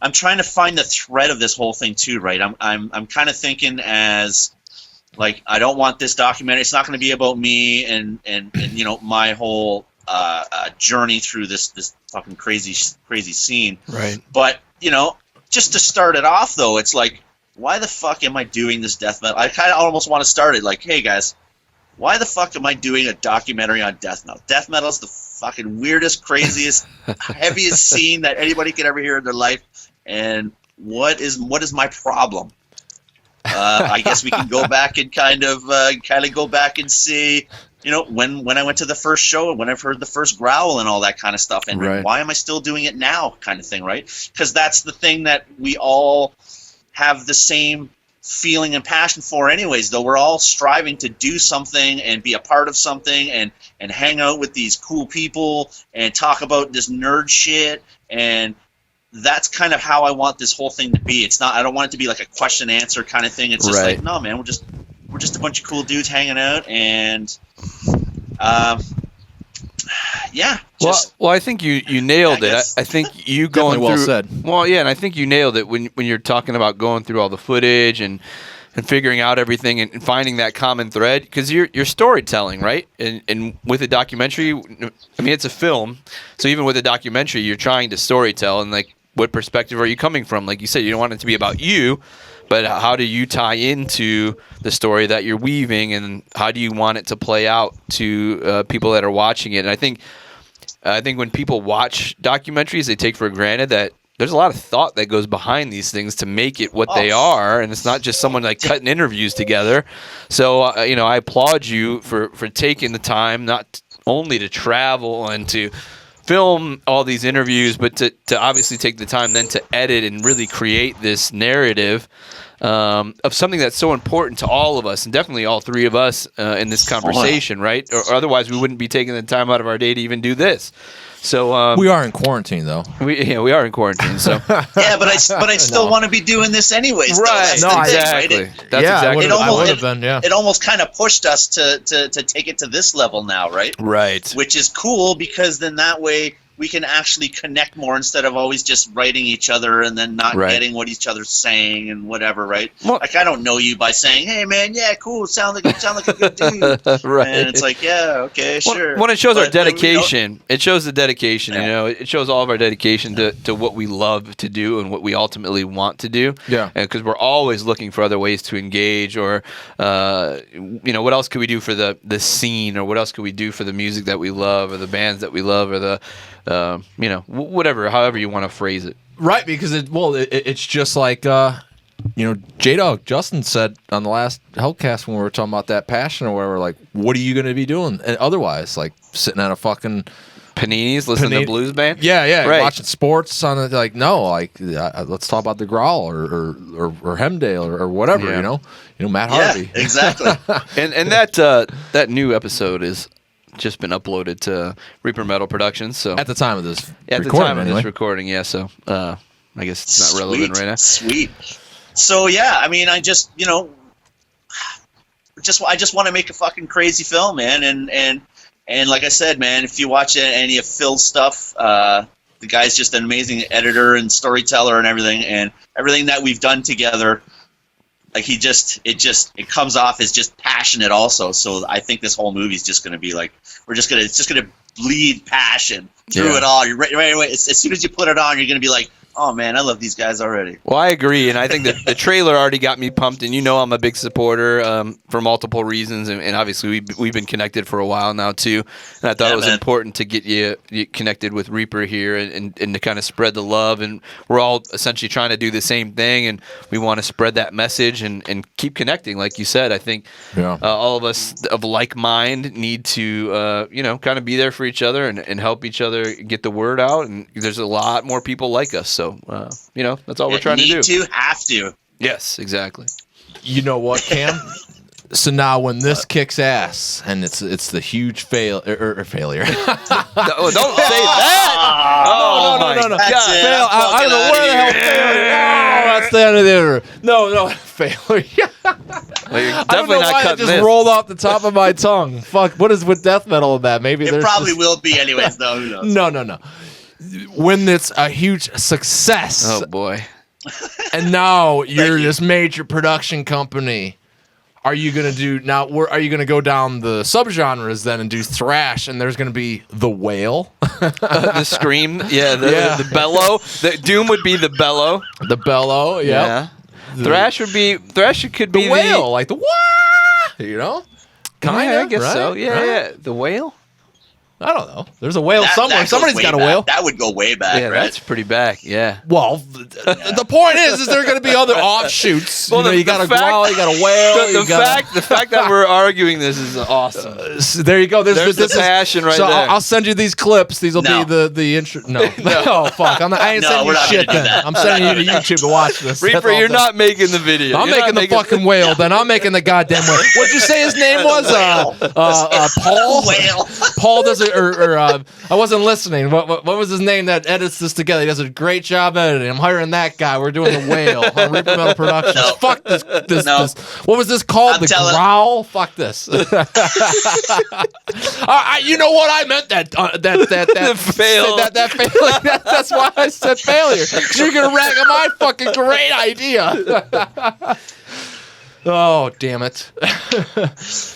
find the thread of this whole thing too, right? I'm kind of thinking as, like, I don't want this documentary. It's not going to be about me and you know, my whole journey through this fucking crazy scene. Right. But, you know, just to start it off, though, it's like, why the fuck am I doing this death metal? I kind of almost want to start it like, hey, guys, why the fuck am I doing a documentary on death metal? Death metal is the fucking weirdest, craziest, heaviest scene that anybody could ever hear in their life. And what is my problem? I guess we can go back and kind of go back and see, you know, when I went to the first show and when I've heard the first growl and all that kind of stuff, and right. Why am I still doing it now, kind of thing, right? Because that's the thing that we all have the same feeling and passion for, anyways. Though we're all striving to do something and be a part of something and hang out with these cool people and talk about this nerd shit, and that's kind of how I want this whole thing to be. It's not. I don't want it to be like a question answer kind of thing. It's just right. like, no, man, we're just a bunch of cool dudes hanging out, and yeah. Well, I think you nailed it. I think you going well through. Said. Well, yeah, and I think you nailed it when you're talking about going through all the footage and figuring out everything and finding that common thread, because you're storytelling, right? And with a documentary, I mean, it's a film, so even with a documentary, you're trying to storytell, and like, what perspective are you coming from? Like you said, you don't want it to be about you, but how do you tie into the story that you're weaving, and how do you want it to play out to people that are watching it? And I think when people watch documentaries, they take for granted that there's a lot of thought that goes behind these things to make it what they are, and it's not just someone like cutting interviews together. So you know, I applaud you for taking the time not only to travel and to film all these interviews, but to obviously take the time then to edit and really create this narrative of something that's so important to all of us, and definitely all three of us in this conversation, right? Or otherwise we wouldn't be taking the time out of our day to even do this. So we are in quarantine, though. We are in quarantine. So yeah, but I still want to be doing this anyways. Right? No, exactly. That's exactly. It almost kind of pushed us to take it to this level now, right? Right. Which is cool, because then that way we can actually connect more instead of always just writing each other and then not getting what each other's saying and whatever, right? Well, like I don't know you by saying, "Hey man, yeah, cool, sound like a good dude," right? And it's like, yeah, okay, sure. When it shows our But, dedication, it shows the dedication. You know, it shows all of our dedication to what we love to do and what we ultimately want to do. Yeah, because we're always looking for other ways to engage, or you know, what else could we do for the scene, or what else could we do for the music that we love, or the bands that we love, or the you know, whatever, however you want to phrase it. Right, because it's just like you know, J-Dog Justin said on the last Hellcast when we were talking about that passion or whatever, like, what are you going to be doing otherwise? Like sitting at a fucking Paninis, listening to blues band. Yeah, right. Watching sports on it. Like, no, like let's talk about the Growl or Hemdale or whatever. Yeah. You know, Matt Harvey. Yeah, exactly. and that new episode is just been uploaded to Reaper Metal Productions. So At the time of this recording, yeah. So I guess it's not relevant right now. Sweet. So yeah, I mean, I just I just want to make a fucking crazy film, man, and like I said, man, if you watch any of Phil's stuff, the guy's just an amazing editor and storyteller and everything that we've done together. Like it comes off as just passionate also. So I think this whole movie is just going to be like, it's just going to bleed passion through it all. You're right away. As soon as you put it on, you're going to be like, oh man, I love these guys already. Well, I agree, and I think that the trailer already got me pumped. And I'm a big supporter for multiple reasons, and obviously we've been connected for a while now too. And I thought it was important to get you connected with Reaper here and to kind of spread the love. And we're all essentially trying to do the same thing, and we want to spread that message and keep connecting. Like you said, I think all of us of like mind need to kind of be there for each other and help each other get the word out. And there's a lot more people like us, so. That's all we're trying to do. Have to. Yes, exactly. You know what, Cam? So now when this kicks ass and it's the huge failure. Don't say that. No. Fail. I don't know where the hell failure. Oh, that's the end of the interview. No, failure. Well, you're I don't definitely know not why it cutting just this. rolled off the top of my tongue. Fuck, what is with death metal in that? Maybe It probably will be anyways, though. Who knows? No. When it's a huge success. Oh boy. And now you're this major production company. Are you gonna are you gonna go down the subgenres then and do thrash? And there's gonna be the wail, The scream, the bellow. The doom would be the bellow. the bellow, Yeah. Thrash could be the wail, like the wah. Kind of. I guess so. Yeah. The wail. I don't know. There's a whale somewhere. Somebody's got a whale. That would go way back, Yeah, right? that's pretty back. Yeah. Well, the point is there going to be other offshoots. Well, you got a growl, you got a whale. The fact that we're arguing this is awesome. So there you go. There's the passion right so there. I'll send you these clips. These will be the intro. No. Oh, fuck. I ain't sending you shit then. I'm sending you to YouTube to watch this. Reaper, you're not making the video. I'm making the fucking whale. Then I'm making the goddamn whale. What'd you say his name was? Paul? Whale. Paul does it, or I wasn't listening. What was his name that edits this together? He does a great job editing. I'm hiring that guy. We're doing the whale on Reaper Metal Productions. No. Fuck this. No. What was this called? I'm The telling- Growl? Fuck this. You know what I meant? That fail. That failure. That's why I said failure. 'Cause you're gonna rag on my fucking great idea. Oh, damn it.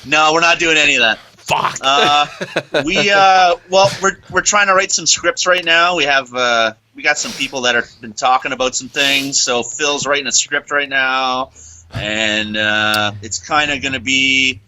No, we're not doing any of that. Fuck. We're trying to write some scripts right now. We have we got some people that have been talking about some things. So Phil's writing a script right now, and it's kind of going to be.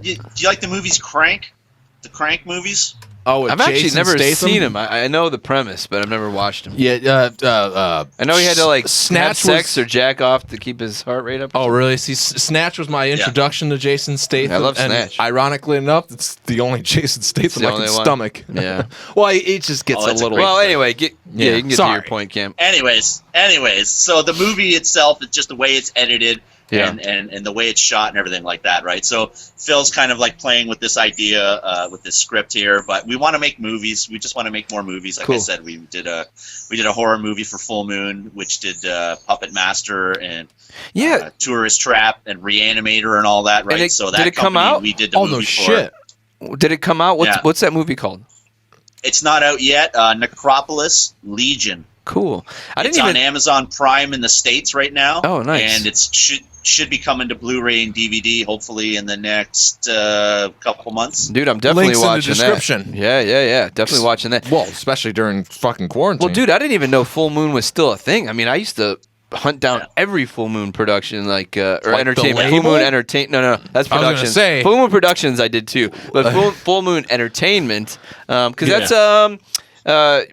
Do you like the movies Crank? The Crank movies? Oh, I've actually Jason never Statham? seen him. I know the premise, but I've never watched him. Yeah. I know he had to have Snatch sex or jack off to keep his heart rate up. Oh, really? See, Snatch was my introduction to Jason Statham. I love and Snatch. Ironically enough, it's the only Jason Statham the I can only one. stomach. Yeah. Well, he just gets a that's a little. great- Well, anyway, you can get to Sorry. your point, Cam. Anyways, so the movie itself is just the way it's edited and the way it's shot and everything like that, right? So Phil's kind of like playing with this idea, with this script here, but we want to make movies. We just want to make more movies. Like I said, we did a horror movie for Full Moon, which did Puppet Master and Tourist Trap and Reanimator and all that, right? And so that did it come company, out? we did the movie no for shit. Did it come out? What's that movie called? It's not out yet. Necropolis Legion. Cool. It's on Amazon Prime in the States right now. Oh, nice. And it's should be coming to Blu-ray and DVD hopefully in the next couple months. Dude, I'm definitely Links watching in the description. that. Yeah. Definitely watching that. Well, especially during fucking quarantine. Well, dude, I didn't even know Full Moon was still a thing. I mean, I used to hunt down every Full Moon production, or entertainment. Full Moon Entertainment. No, that's production. I was gonna say. Full Moon Productions I did too, but Full Moon Entertainment, because that's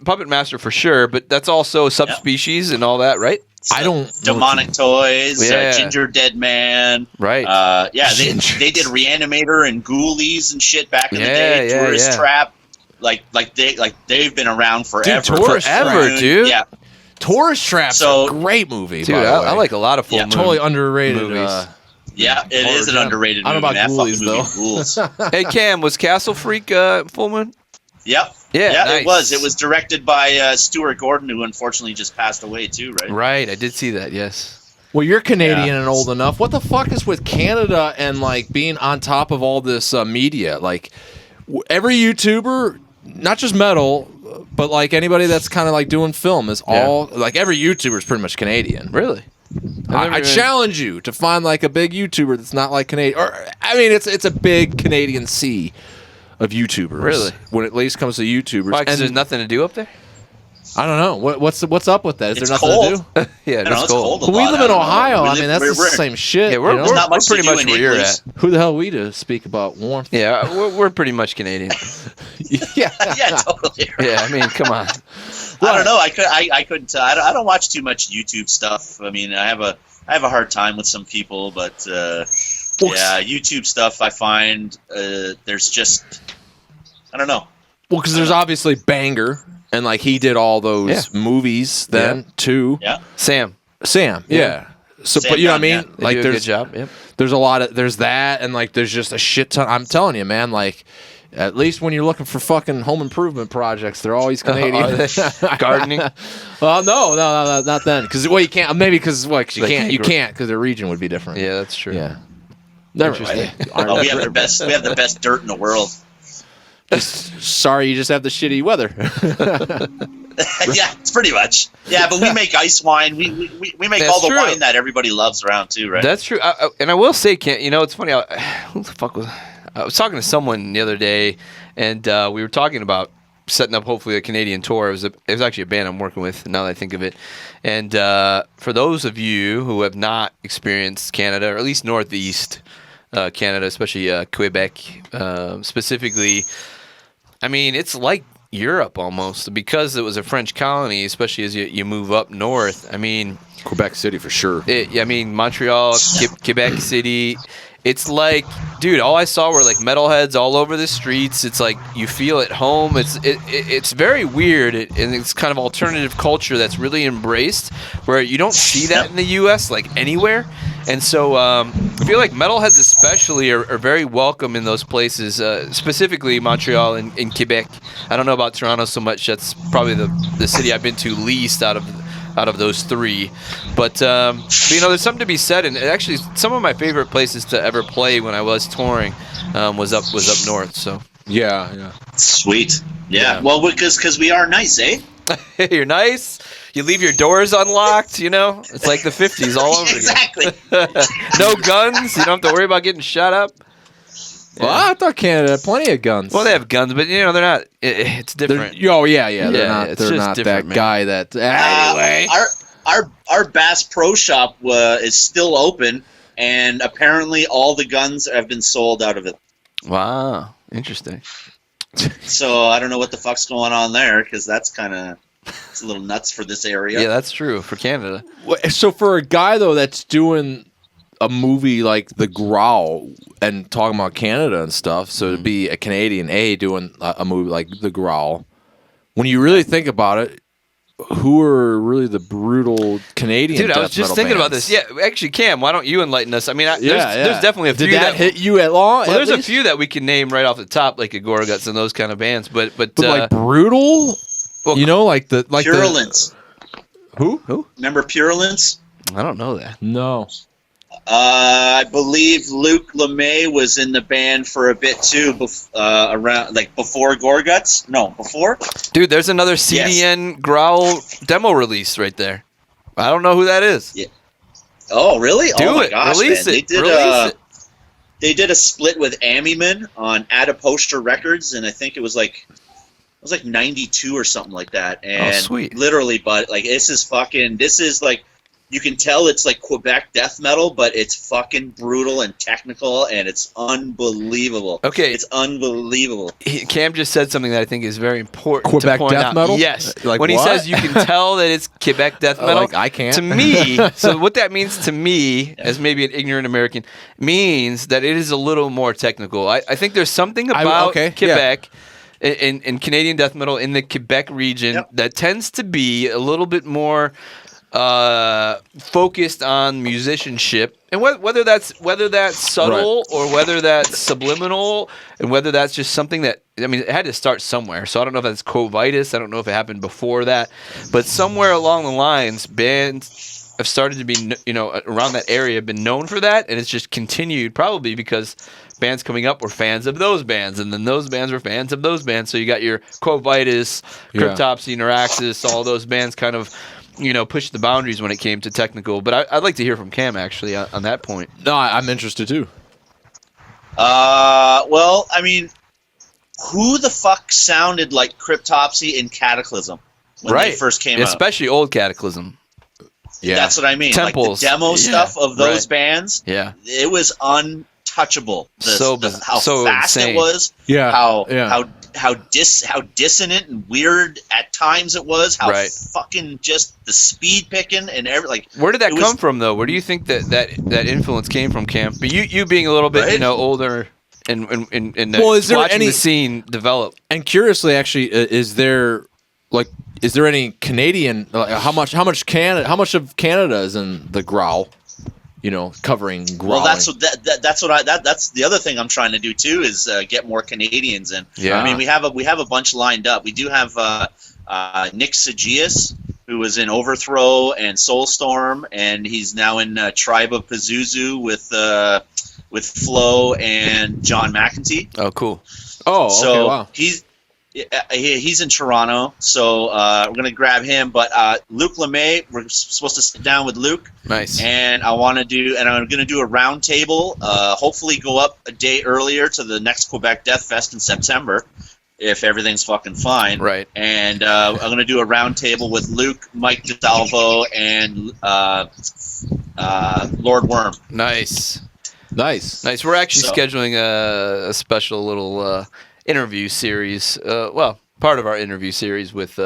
Puppet Master for sure, but that's also subspecies and all that, right? So, I don't Demonic Toys, Yeah. Ginger Dead Man, Right. They did Reanimator and Ghoulies and shit back in the day. Tourist Trap, they've been around forever. Dude, Tourist Trap. Dude. Yeah, Tourist Trap's a great movie. Dude, by the way. I like a lot of Full Moon. Totally underrated movies. Yeah, it is an underrated movie. I don't know about Ghoulies, though. Hey, Cam, was Castle Freak Full Moon? Yep. Yeah, nice. It was. It was directed by Stuart Gordon, who unfortunately just passed away too, right? Right, I did see that, yes. Well, you're Canadian and old enough. What the fuck is with Canada and being on top of all this media? Every YouTuber, not just metal, but anybody that's kind of doing film is all every YouTuber is pretty much Canadian. Really? I challenge you to find a big YouTuber that's not Canadian. Or I mean, it's a big Canadian sea of YouTubers. Really? When it at least comes to YouTubers. Why? Because there's nothing to do up there? I don't know. What's up with that? Is It's there nothing cold. to do? Yeah, It's cold. But we live in Ohio. I mean, that's the same shit. Yeah, we're not much to pretty do much in where you're English. at. Who the hell are we to speak about warmth? Yeah, we're pretty much Canadian. Yeah. Yeah, totally. Yeah, I mean, come on. I don't know. I couldn't. I don't watch too much YouTube stuff. I mean, I have a hard time with some people, but YouTube stuff. I find there's just I don't know. Well, because there's obviously Banger, and he did all those movies then too. Yeah. Sam. Yeah. So, Sam but you know what I Dunn, mean? They do a good There's job. Yep. there's a lot of there's that, and there's just a shit ton. I'm telling you, man. At least when you're looking for fucking home improvement projects, they're always Canadian. Are they? Gardening. Well, no, not then. Because you can't. Maybe because you can't can't because their region would be different. Yeah, that's true. Yeah. Never Interesting. mind. We have the best dirt in the world. Sorry, you just have the shitty weather. Yeah, it's pretty much. Yeah, but we make ice wine. We make That's all the true. wine that everybody loves around too, right? That's true. And I will say, it's funny. Who the fuck I was talking to someone the other day, and we were talking about setting up hopefully a Canadian tour. It was actually a band I'm working with now that I think of it. And for those of you who have not experienced Canada, or at least Northeast Canada, especially Quebec specifically, I mean, it's like Europe almost, because it was a French colony, especially as you move up north. I mean, Quebec City for sure. Montreal, Quebec City. It's dude, all I saw were metalheads all over the streets. It's you feel at home. It's very weird, and it's kind of alternative culture that's really embraced, where you don't see that in the U.S. anywhere. And so I feel metalheads especially are very welcome in those places, specifically Montreal and Quebec. I don't know about Toronto so much. That's probably the city I've been to least out of those three. But there's something to be said, and actually some of my favorite places to ever play when I was touring was up north. So yeah. Sweet. Yeah. Well, because we are nice, eh? You're nice. You leave your doors unlocked, It's like the 50s all over Exactly. again. No guns. You don't have to worry about getting shot up. Well, I thought Canada had plenty of guns. Well, they have guns, but they're not. It's different. Yeah. They're it's just not different, that man. guy that. Anyway, our Bass Pro Shop is still open, and apparently all the guns have been sold out of it. Wow, interesting. So I don't know what the fuck's going on there, because that's it's a little nuts for this area. Yeah, that's true for Canada. so for a guy though that's doing a movie like The Growl and talking about Canada and stuff, so to be a Canadian doing a movie like The Growl, when you really think about it, who are really the brutal Canadian? Dude, I was just thinking about this. Yeah, actually, Cam, why don't you enlighten us? I mean, there's definitely a few Did that hit you at all? Well, there's a few that we can name right off the top, like Agorguts and those kind of bands. But brutal. Well, Purulence. Who? Remember Purulence? I don't know that. No. I believe Luke LeMay was in the band for a bit too, around like before Gorguts. No, before. Dude, there's another CDN Growl demo release right there. I don't know who that is. Yeah. Oh, really? Do my it. gosh, Release man. it. Release it. They did a split with Amiman on Adiposter Records, and I think it was like 92 or something like that. And sweet. Literally, but like this is like, you can tell it's like Quebec death metal, but it's fucking brutal and technical, and it's unbelievable. Okay. It's unbelievable. Cam just said something that I think is very important Quebec to point death out. metal? Yes. Like when he what? says you can tell that it's Quebec death metal, Like I can't. to me, so what that means to me, as maybe an ignorant American, means that it is a little more technical. I think there's something about Quebec and Canadian death metal in the Quebec region that tends to be a little bit more focused on musicianship, and whether that's subtle or whether that's subliminal, and whether that's just something that, I mean, it had to start somewhere. So I don't know if that's Covitus. I don't know if it happened before that, but somewhere along the lines, bands have started to be, around that area, have been known for that, and it's just continued probably because bands coming up were fans of those bands, and then those bands were fans of those bands. So you got your Covitus, Cryptopsy, Neuraxis, all those bands kind of push the boundaries when it came to technical. But I'd like to hear from Cam, actually, on that point. No, I'm interested, too. Well, I mean, who the fuck sounded like Cryptopsy and Cataclysm when they first came out? Especially old Cataclysm. Yeah. That's what I mean. Temples. Like the demo stuff of those bands, it was untouchable. How so fast insane. It was. Yeah. How dissonant and weird at times it was. How fucking just the speed picking and Where did that come from, though? Where do you think that influence came from, Cam? But you being a little bit older and watching the scene develop. And curiously, actually, is there any Canadian? How much of Canada is in the growl? Covering growling. Well, that's the other thing I'm trying to do too, is get more Canadians in. Yeah. I mean, we have a bunch lined up. We do have Nick Sagias, who was in Overthrow and Soulstorm, and he's now in Tribe of Pazuzu with Flo and John McEntee. Oh, cool. Oh, okay, so wow. He's in Toronto, so we're gonna grab him. But Luke LeMay, we're supposed to sit down with Luke. Nice. And I'm gonna do a round table. Hopefully, go up a day earlier to the next Quebec Death Fest in September, if everything's fucking fine. Right. And I'm gonna do a round table with Luke, Mike DeSalvo, and Lord Worm. Nice. We're actually scheduling a special little interview series. Part of our interview series with.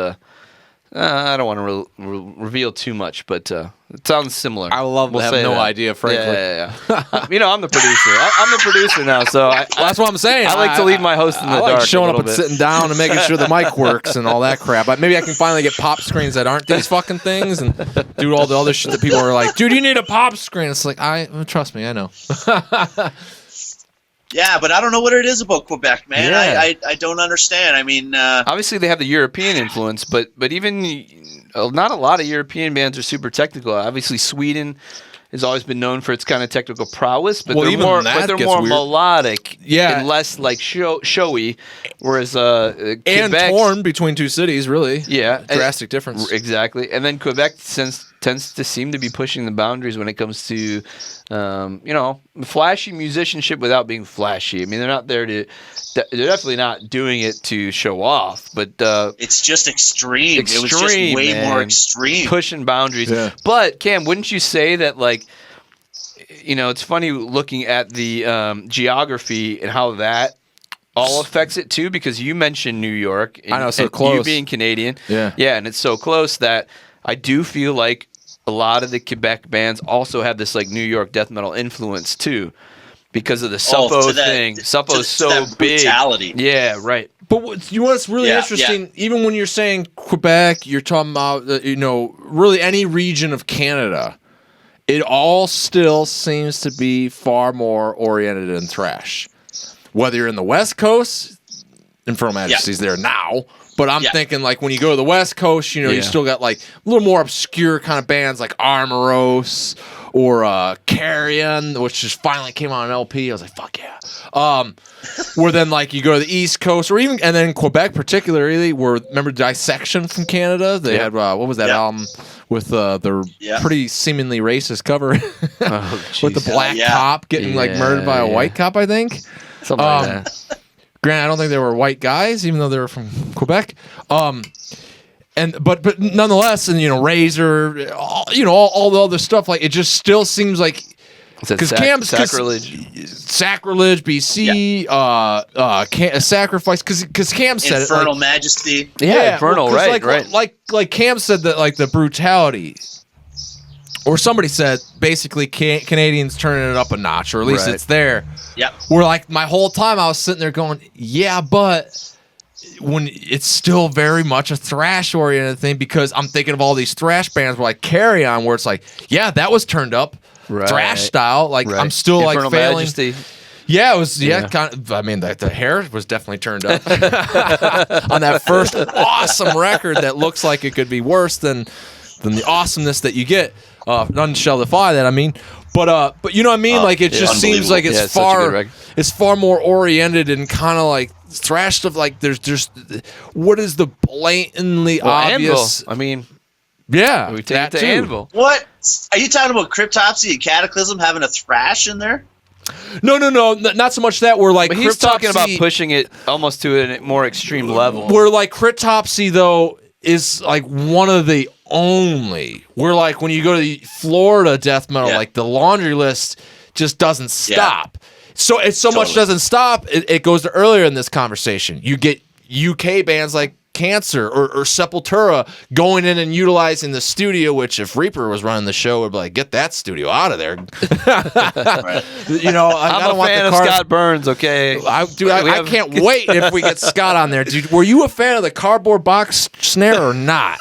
I don't want to reveal too much, but it sounds similar. I love to have no idea, frankly. Yeah. I'm the producer. I'm the producer now, so that's what I'm saying. I like to leave my host in the dark. I like showing up and bit. sitting down and making sure the mic works and all that crap. Maybe I can finally get pop screens that aren't these fucking things and do all the other shit that people are like, dude, you need a pop screen. It's like, trust me, I know. Yeah, but I don't know what it is about Quebec, man. Yeah. I don't understand. I mean, obviously they have the European influence, but even not a lot of European bands are super technical. Obviously, Sweden has always been known for its kind of technical prowess, but they're more melodic, and less like showy. Whereas Quebec, and torn between two cities, really, drastic difference. Exactly, and then Quebec tends to seem to be pushing the boundaries when it comes to, flashy musicianship without being flashy. I mean, they're not there to. They're definitely not doing it to show off, but it's just extreme. It was just way more extreme, pushing boundaries. Yeah. But Cam, wouldn't you say that it's funny looking at the geography and how that all affects it too? Because you mentioned New York. I know, so close. You being Canadian, yeah, and it's so close that I do feel like a lot of the Quebec bands also have this New York death metal influence too. Because of the Suppo thing. Suppo's so big. Brutality. Yeah, right. But what's really interesting, even when you're saying Quebec, you're talking about, really any region of Canada, it all still seems to be far more oriented in thrash. Whether you're in the West Coast, Infernal Majesty's there now, But I'm Yeah. thinking like when you go to the West Coast, you know, you Yeah. still got like a little more obscure kind of bands like Armoros or Carrion, which just finally came on an LP. I was like, fuck yeah. Where then like you go to the East Coast or even and then Quebec particularly, where remember Dissection from Canada? They had what was that album with the pretty seemingly racist cover with the black cop getting like murdered by a white cop, I think. Something like that. Granted, I don't think they were white guys, even though they were from Quebec. But nonetheless, and you know, Razor, all the other stuff, like it just still seems like because Sacrilege, BC, Sacrifice, because Cam said Infernal it, like, Majesty. Infernal, right, like Cam said that like the brutality. Or somebody said, basically, Canadians turning it up a notch, or at least it's there. Yep. Where, like, my whole time I was sitting there going, yeah, but when it's still very much a thrash-oriented thing, because I'm thinking of all these thrash bands where, like, Carry On, where it's like, yeah, that was turned up. Right. Thrash style. Like, I'm still, Infernal like, failing. Majesty. Yeah, it was, kind of, I mean, the hair was definitely turned up on that first awesome record that looks like it could be worse than the awesomeness that you get. None shall defy that. I mean, but you know what I mean. Like it just seems like it's far more oriented and kind of like thrash stuff. Like there's just what is the blatantly obvious? Anvil. I mean, yeah, we take it to Anvil. What are you talking about? Cryptopsy and Cataclysm having a thrash in there? No, not so much that. We're like, but he's talking about pushing it almost to a more extreme level. We're like Cryptopsy though is like one of the only. We're like when you go to the Florida death metal, like the laundry list just doesn't stop. So it much doesn't stop. It goes to earlier in this conversation. You get UK bands like Cancer or Sepultura going in and utilizing the studio, which if Reaper was running the show, would be like, get that studio out of there. You know, I'm a fan of Scott Burns. Okay, I can't wait if we get Scott on there. Dude, were you a fan of the cardboard box snare or not?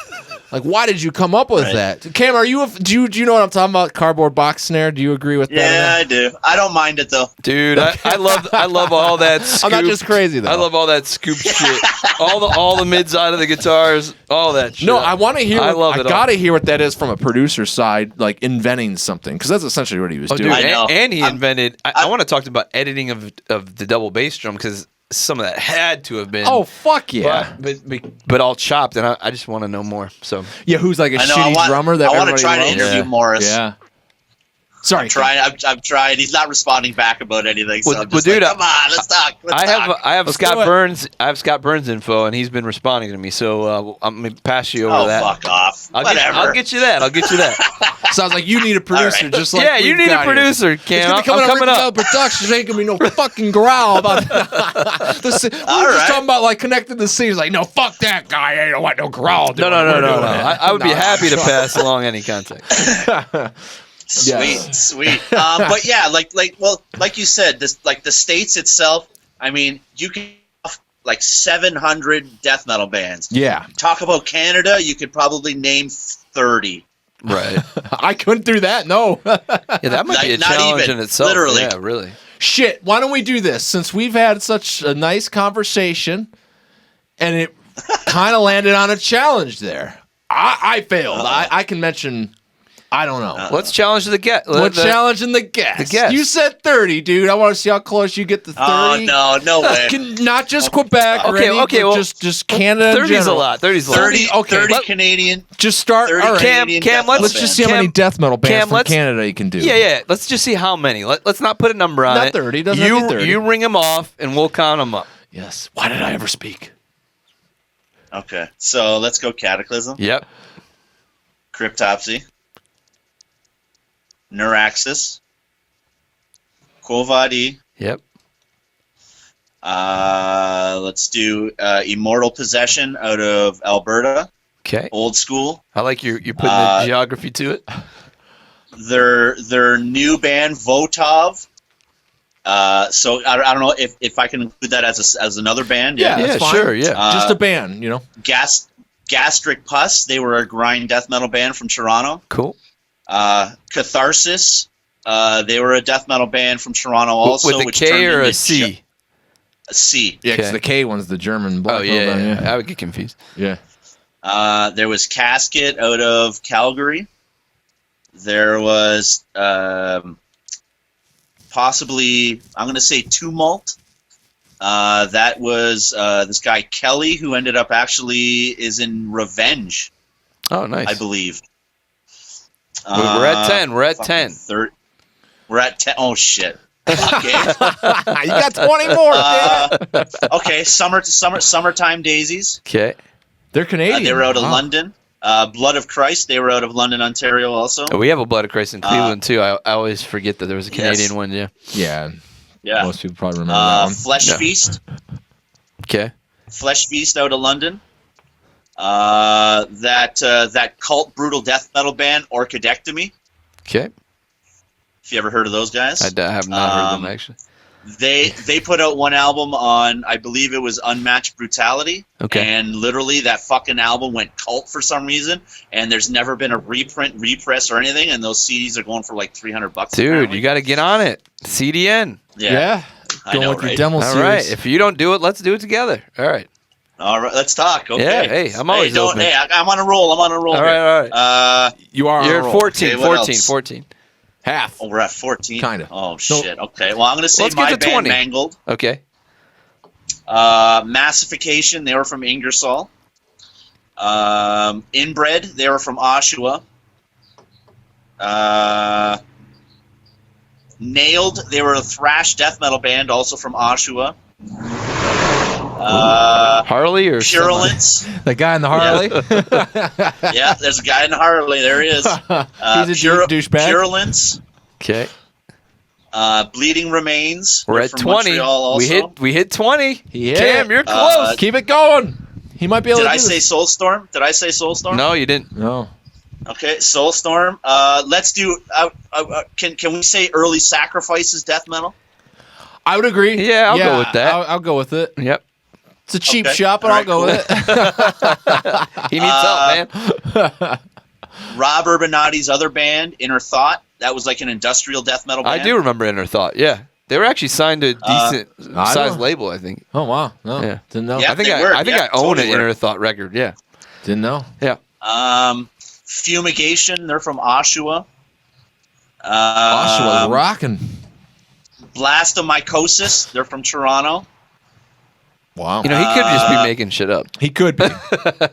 Like, why did you come up with that? Cam, do you know what I'm talking about? Cardboard box snare? Do you agree with that? Yeah, I do. I don't mind it though, dude. I love all that. Scoop. I'm not just crazy though. I love all that scoop shit. all the mid side of the guitars, all that shit. No, I want to hear. I gotta all. hear what that is from a producer side, like inventing something, because that's essentially what he was doing. Dude, and he invented. I want to talk about editing of the double bass drum because. Some of that had to have been. Oh fuck yeah! But all chopped, and I just want to know more. So yeah, who's like a shitty drummer that I want everybody to try loves? to interview Morris. Yeah. Sorry, I'm trying. He's not responding back about anything. So I'm just dude, like, come on, let's talk. I have Scott Burns. I have Scott Burns info, and he's been responding to me. So I'm gonna pass you over that. Oh, fuck off. I'll get you that. Sounds like you need a producer, just like you need a producer, Cam. I'm coming up. Production ain't gonna be no fucking growl about. We're just talking about like connecting the scenes. Like, no, fuck that guy. I don't want no growl. No. I would be happy to pass along any contact. Sweet. But yeah, like you said, this like the States itself. I mean, you can like 700 death metal bands. Yeah. Talk about Canada, you could probably name 30. Right. I couldn't do that. No. Yeah, that might be a challenge in itself. Literally. Yeah, really. Shit. Why don't we do this? Since we've had such a nice conversation, and it kind of landed on a challenge there. I failed. I can mention. I don't know. Let's challenge the guest. Let's challenging the guest. You said 30, dude. I want to see how close you get to 30. Oh, no way. Not just Quebec or anything, well, just Canada 30's a lot. 30's a lot. 30 Canadian. Just start. 30 all right. Cam, let's just see how many death metal bands from Canada you can do. Yeah. Let's just see how many. Let's not put a number on not it. 30. Doesn't have to be 30. You ring them off, and we'll count them up. Yes. Why did I ever speak? Okay. So let's go Cataclysm. Yep. Cryptopsy. Neuraxis, Quo Vadis. Yep. Let's do Immortal Possession out of Alberta. Okay. Old school. I like you're putting the geography to it. Their new band Votov. So I don't know if I can include that as another band. Yeah, sure. Yeah. Just a band, you know. Gastric Pus. They were a grind death metal band from Toronto. Cool. Catharsis. They were a death metal band from Toronto also. With a K or a C? C. Yeah, because Okay. the K one's the German black. Oh yeah, metal band, I would get confused. yeah. There was Casket out of Calgary. There was possibly, I'm going to say Tumult. That was this guy Kelly, who ended up actually is in Revenge, Oh, nice. I believe. We're at 10. We're at 10. We're at 10. Oh shit. Okay. You got 20 more. damn it. Okay. Summertime Daisies. Okay. They're Canadian. They were out of Wow. London. Blood of Christ. They were out of London, Ontario, also. Oh, we have a Blood of Christ in Cleveland too. I always forget that there was a Canadian Yes. one. Yeah. Yeah, Yeah. most people probably remember that one. Flesh Yeah. Feast. Okay. Flesh Feast out of London. That cult brutal death metal band Orchidectomy. Okay. If you ever heard of those guys, I have not heard them actually. they put out one album on, I believe it was Unmatched Brutality. Okay. And literally that fucking album went cult for some reason, and there's never been a repress or anything, and those CDs are going for like $300. Dude, apparently. you got to get on it. CDN. Yeah. I Going know, with your right? demo All series. right. If you don't do it, let's do it together. All right. All right, let's talk. Okay. Yeah, hey, I'm always open. Hey, I'm on a roll. I'm on a roll. All right. All right. You are You're on a at roll. 14. Okay, what 14. else? 14. Half. Oh, we're at 14. Kinda. Oh shit. Okay. Well, I'm gonna say Let's get my to band 20. Mangled. Okay. Massification. They were from Ingersoll. Inbred. They were from Oshawa. Nailed. They were a thrash death metal band, also from Oshawa. Harley or Purulence. The guy in the Harley. Yeah, there's a guy in the Harley. There he is. He's a douchebag. Purulence. Okay. Bleeding Remains. We're They're at from 20. Montreal also. We hit 20. Yeah. Cam, you're close. Keep it going. He might be able Did to I do say this. Soulstorm? Did I say Soulstorm? No, you didn't. No. Okay, Soulstorm. Let's do. Can we say Early Sacrifices death metal? I would agree. Yeah, I'll go with that. I'll go with it. Yep. It's a cheap Okay. shot, but All I'll right, go cool. with it. He needs help, man. Rob Urbanati's other band, Inner Thought. That was like an industrial death metal band. I do remember Inner Thought. Yeah. They were actually signed to a decent I sized know. label, I think. Oh wow. No. Yeah. Didn't know. Yeah. I think they were. I Yeah, own totally an were. Inner Thought record. Yeah. Didn't know. Yeah. Fumigation. They're from Oshawa. Oshawa's rocking. Blastomycosis. They're from Toronto. Wow. You know, he could just be making shit up. He could be.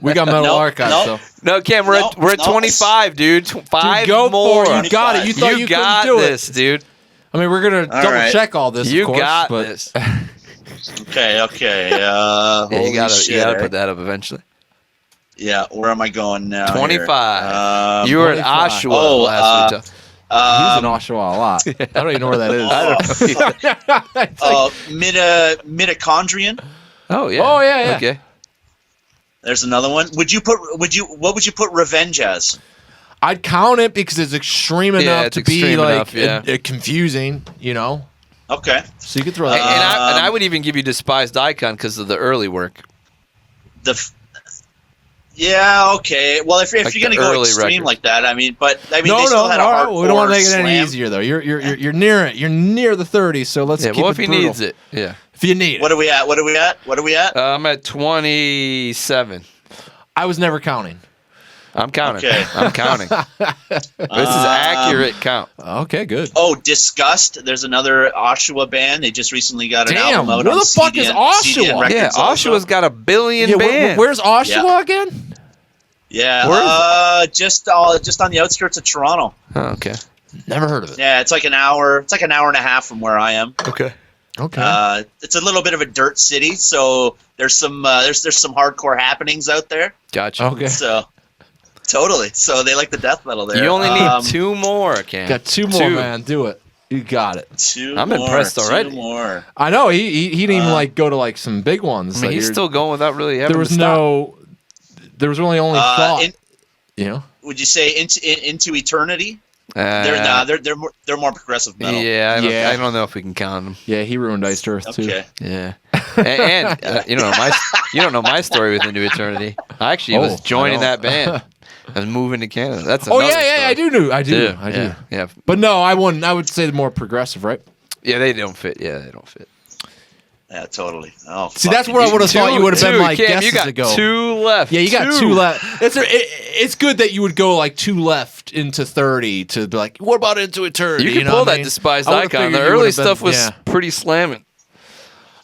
We got Metal Nope, Archive, nope. so. No, Cam, we're at No. 25, dude. Five Dude, go more. for it. You got it. You thought you got couldn't do this, it. dude. I mean, we're gonna All double right. check all this. You of course, got but this. Okay. Yeah, Holy you gotta shit, put that up eventually. Yeah. Where am I going now? here? 25. You were at 25. Oshawa Oh, last week. he's in Oshawa a lot. I don't even know where that is. It's like- Mitochondrian. Oh yeah. Oh, yeah, yeah. Okay. There's another one. What would you put Revenge as? I'd count it because it's extreme enough it's to be extreme like enough, yeah. confusing, you know. Okay. So you could throw And, that. I would even give you Despised Icon because of the early work. Yeah, okay. Well, if Like you're gonna the go early extreme record. like that, I mean, they no, still had a all right, hardcore we don't want to make it any slam. easier though. You're near it. You're near the 30, so let's Yeah. keep Well, it if he brutal. needs it. Yeah. If you need it. What are we at? I'm at 27. I was never counting. I'm counting. Okay. I'm counting. This is accurate count. Okay, good. Oh, Disgust. There's another Oshawa band. They just recently got an Damn, album out where on the fuck is Oshawa? CDN Records Yeah, also. Oshawa's got a billion Yeah, bands. where's Oshawa again? Yeah, Where is just on the outskirts of Toronto. Oh, okay. Never heard of it. Yeah, it's like an hour. It's like an hour and a half from where I am. Okay. Okay. It's a little bit of a dirt city, so there's some there's some hardcore happenings out there. Gotcha. Okay. So totally. So they like the death metal there. You only need 2 more, Cam. Got 2 more, man. Do it. You got it. I'm more, impressed already. 2 more. I know he didn't even like go to like some big ones. I mean, Like, he's you're- still going without really having there was to stop. there was only thought. You know. Would you say into eternity? Uh, They're more progressive metal. Yeah, Yeah. I don't know if we can count them. Yeah, he ruined Iced Earth too. Okay. Yeah, and you don't know my story with Into Eternity. I actually was I joining know. that band. I was moving to Canada. That's Oh another yeah, I story. I do. Yeah. But no, I wouldn't. I would say the more progressive, right? Yeah, they don't fit. Yeah, they don't fit. Yeah, totally. Oh, See, that's where I would have thought you would have been like Cam, guesses you got ago. 2 left. Yeah, you got 2 left. It's good that you would go like 2 left into 30 to be like, what about into eternity? You can know pull what I that mean? despised I would've icon. figured The you early would've been- stuff was yeah. pretty slamming.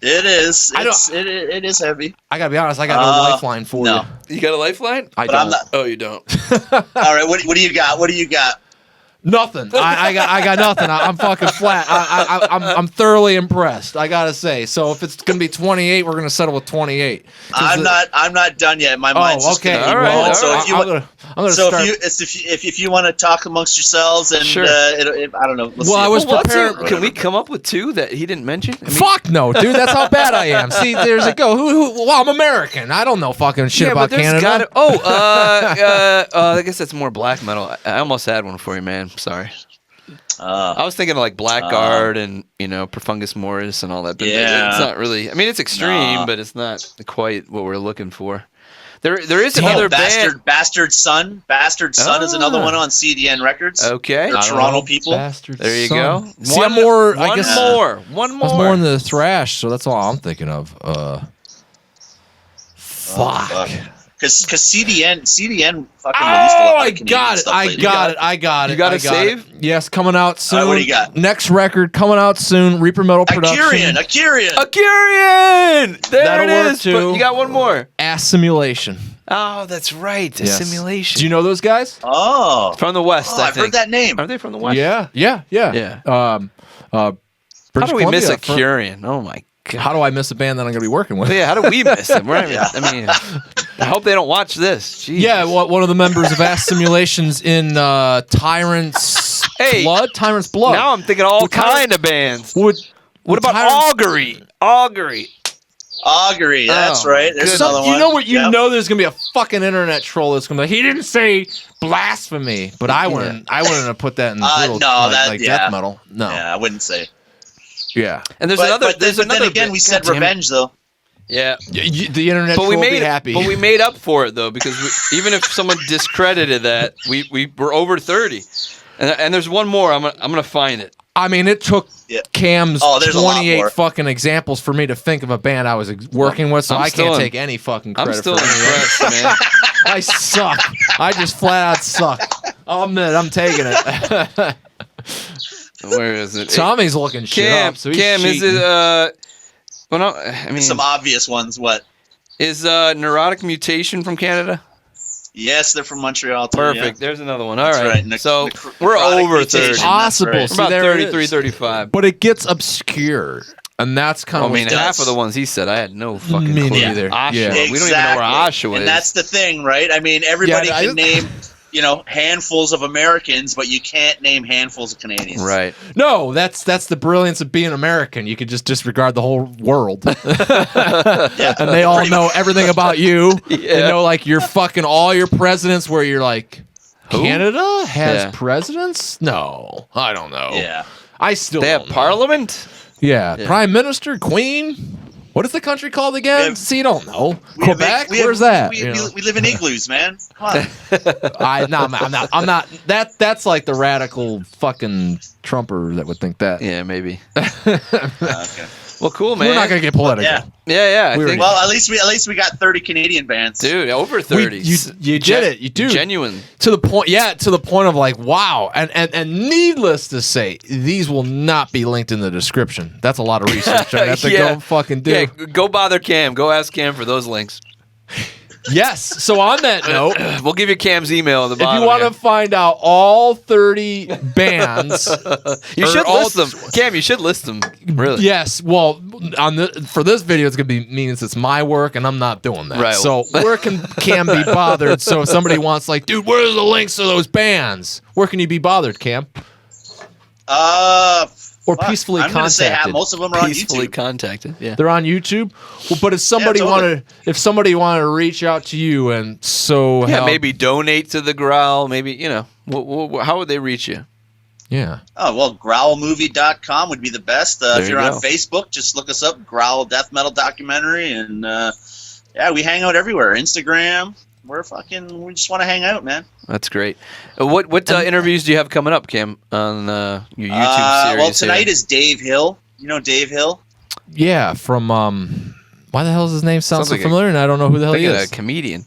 It is. I don't- It is heavy. I gotta be honest, I got no lifeline for no. you. You got a lifeline? I But don't. I'm not. Oh, you don't. All right. What do you got? What do you got? Nothing. I got nothing. I'm fucking flat. I'm thoroughly impressed. I gotta say. So if it's gonna be 28, we're gonna settle with 28. I'm not done yet. My mind's just okay. gonna keep All right, rolling. all So right. if you I'm gonna so start. if you want to talk amongst yourselves and Sure. I don't know. Let's Well, see. I was Well, prepared. Can we come up with 2 that he didn't mention? I mean, Fuck no, dude. That's how bad I am. See, there's a go. Well, I'm American. I don't know fucking shit yeah, about but there's Canada. I guess that's more black metal. I almost had one for you, man. Sorry. I was thinking of like Blackguard and Profungus Mortis and all that. But Yeah. it's not really. I mean, it's extreme, Nah. but it's not quite what we're looking for. There is another band. Bastard Son. Bastard Son is another one on CDN Records. Okay, They're Toronto people. Bastard there you son. go. See, I'm more. I One guess more. One more. I was more in the thrash, so that's all I'm thinking of. Fuck. Because CDN fucking Oh, released a lot of I Canadian got it. stuff I lately. got it. You got a I save? it. Yes, coming out soon. what do you got? Next record coming out soon. Reaper Metal Production. Akirian. Akirian! There That'll it work, is. too. But you got one more. Ass Simulation. Oh, that's right. The Yes. simulation. Do you know those guys? Oh. From the West, I I've think. heard that name. Are they from the West? Yeah. Yeah. How How do we miss Akirian? Oh, my God. How do I miss a band that I'm going to be working with? Yeah, how do we miss them? I mean, I hope they don't watch this. Jeez. Yeah, one of the members of Ass Simulations in Tyrant's Hey, Blood. Tyrant's Blood. Now I'm thinking all What kind of- kind of bands. What What about Augury? Augury. Augury. That's Oh, right. There's good. another one. You know what? You Yep. know, there's gonna be a fucking internet troll that's gonna be like, he didn't say blasphemy, but I wouldn't. I wouldn't have put that in brutal, no, like yeah. death metal. No, Yeah, I wouldn't say. yeah. And there's But another. then another again, bit- we said God damn it. revenge, though. Yeah. The internet But troll we will be made happy. But we made up for it though, because even if someone discredited that, we were over 30, and there's one more. I'm gonna find it. I mean, it took Yeah. Cam's There's a lot 28 more. fucking examples for me to think of a band I was working with, so I'm I can't still- take any fucking credit I'm still for any of that. impressed, man. I suck. I just flat out suck. I'll admit, I'm taking it. Where is it? Tommy's looking shit Cam, up, so he's Cam, is cheating. it? Well, no. I mean, Some obvious ones. What? is Neurotic Mutation from Canada? Yes, they're from Montreal. Too, Perfect. There's another one. All That's right. right. So Necrotic we're over Mutation. 30. That's Possible. right. We're See, about there it 33, is. 35. But it gets obscure, and that's kind I of. mean, does. half of the ones he said, I had no fucking Me clue. neither. Oshawa. Yeah. We don't even know where Oshawa is. And that's the thing, right? I mean, everybody Yeah, can name, handfuls of Americans, but you can't name handfuls of Canadians. right. No, that's the brilliance of being American. You could just disregard the whole world, Yeah. and they all Pretty know everything about you. They Yeah. know like your fucking all your presidents. Where you're like, Who? Canada has Yeah. presidents? No, I don't know. Yeah. I still They have don't know. Parliament? Yeah. Yeah. Prime Minister, Queen. What is the country called again? We have- See, you don't know. We have- Quebec. we have- Where's that? We, You know? we live in igloos, man. Come on. I'm not. That's like the radical fucking Trumper that would think that. Yeah, maybe. Okay. Well, cool, man. We're not gonna get political. Yeah. Yeah, I We were- think. Well, at least we got 30 Canadian bands. Dude, over 30. You did it. You do. Genuine. To the point, to the point of like, wow, and needless to say, these will not be linked in the description. That's a lot of research I have to Yeah. go fucking do. Yeah, go bother Cam. Go ask Cam for those links. Yes. So on that note, We'll give you Cam's email at the if bottom. you want to here. find out all 30 bands, You or should all- list them. Cam, you should list them. Really. yes. Well, for this video, it's gonna be means it's my work, and I'm not doing that. Right. So where can be bothered? So if somebody wants, like, dude, where's the links to those bands? Where can you be bothered, Cam? Or Fuck. peacefully I'm gonna say contacted. most of them are on Peacefully YouTube. contacted. Yeah. They're on YouTube. Well, but if somebody totally. if somebody wanted to reach out to you and so Yeah, help, maybe donate to the Growl. Maybe, how would they reach you? yeah. Oh, well, growlmovie.com would be the best. There If you you're on go. Facebook, just look us up, GROWL Death Metal Documentary. And, we hang out everywhere. Instagram. We just want to hang out, man. That's great. What interviews do you have coming up, Cam, on your YouTube series? Well, tonight here? is Dave Hill. You know Dave Hill? Yeah, from why the hell does his name sound Sounds so like familiar? And I don't know who the hell he Thinking is. a comedian.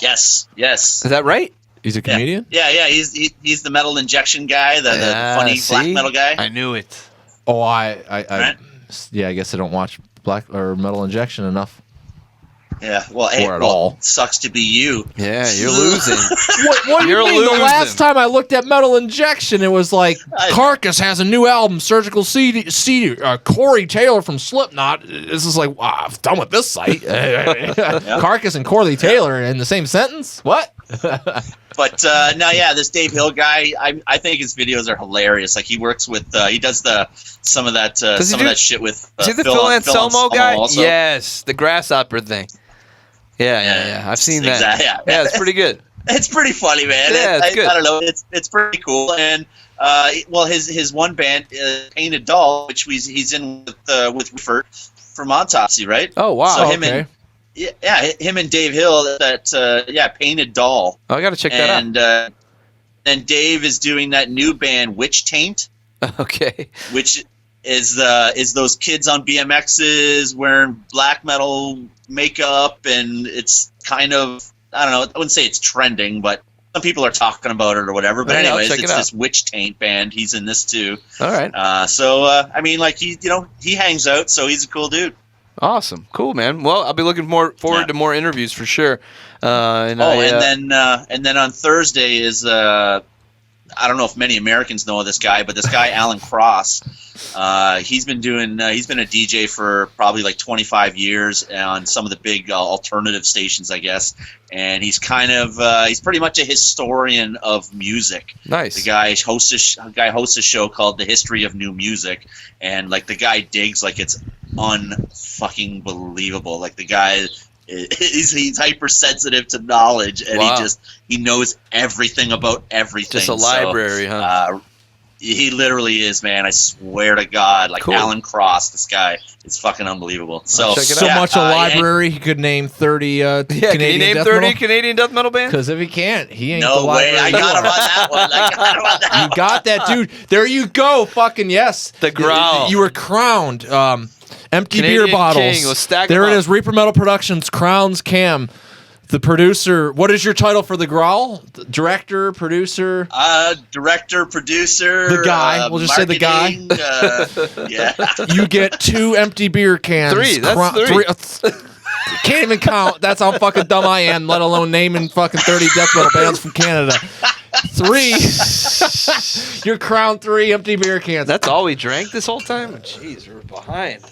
Yes. Is that right? He's a comedian. Yeah. He's the metal injection guy, the funny see? black metal guy. I knew it. Oh, Right. yeah. I guess I don't watch Black or Metal Injection enough. Yeah. Well, hey, Or at all. sucks to be you. Yeah, you're losing. What do you You're mean? losing. The last time I looked at Metal Injection, it was like Carcass has a new album, Surgical CD, Corey Taylor from Slipknot. This is like, I'm done with this site. Carcass and Corey Taylor in the same sentence? What? But no, yeah, this Dave Hill guy, I think his videos are hilarious. Like he works with, he does some of that shit with. Is he the Phil Phil Anselmo guy? also. Yes, the grasshopper thing. Yeah. I've seen that. Exactly, Yeah, it's pretty good. It's pretty funny, man. Yeah, it's good. I don't know. It's pretty cool. And his one band, Painted Doll, which he's in with Rupert from Autopsy, right? Oh wow. So okay. him and Dave Hill, Painted Doll. Oh, I got to check that And then Dave is doing that new band, Witch Taint, out. Okay. which is those kids on BMXs wearing black metal makeup, and it's kind of, I don't know, I wouldn't say it's trending, but some people are talking about it or whatever. But Yeah, I'll anyways, check it it's out. this Witch Taint band. He's in this too. All right. I mean, like he hangs out, so he's a cool dude. Awesome. Cool, man. Well, I'll be looking forward to more interviews for sure. And then on Thursday is I don't know if many Americans know this guy, but this guy Alan Cross, he's been a DJ for probably like 25 years on some of the big alternative stations, I guess. And he's he's pretty much a historian of music. Nice. The guy hosts a show called The History of New Music, and like the guy digs like it's unfucking believable. Like the guy. He's hypersensitive to knowledge, and he knows everything about everything. Just a library, huh? He literally is, man. I swear to God, like Cool. Alan Cross, this guy is fucking unbelievable. So check it So out. much a library, he could name 30 Canadian can you name death 30 metal? Canadian death metal bands? Because if he can't, he ain't no the way. library. I got him on that one. You got that, dude. There you go. Fucking yes. The Growl. You were crowned. Empty Canadian beer bottles. King. Let's stack there them it up. is. Reaper Metal Productions crowns Cam, the producer. What is your title for the Growl? Director, producer. Director, producer. The guy. We'll just say the guy. Yeah. You get 2 empty beer cans. Three. That's three. Can't even count. That's how fucking dumb I am, let alone naming fucking 30 death metal bands from Canada. 3. You're crowned 3 empty beer cans. That's all we drank this whole time? Jeez, we're behind.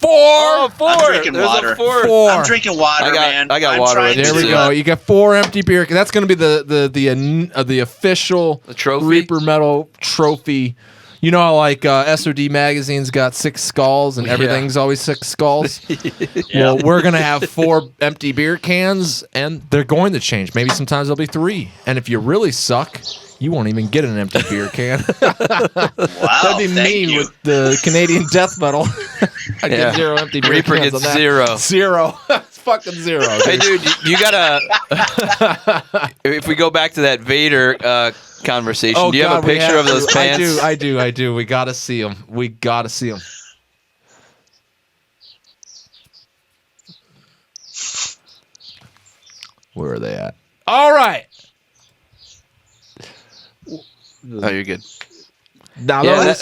4. Oh, 4. I'm drinking There's water. A 4. 4. I'm drinking water, man. I got I'm water trying right There we to, go. You got 4 empty beer. That's going to be the official The trophy? Reaper Metal trophy. You know how like SOD magazine's got 6 skulls and everything's always 6 skulls? Well, we're going to have 4 empty beer cans, and they're going to change. Maybe sometimes there'll be 3. And if you really suck, you won't even get an empty beer can. Wow, That'd be thank mean you. with the Canadian death metal. I get 0 empty beer Reaper cans gets on that. 0. 0. It's fucking 0. Hey, dude, you gotta. If we go back to that Vader conversation, do you have a picture of those pants? I do. We gotta see them. Where are they at? All right. Oh, you're good. Now Yeah, those.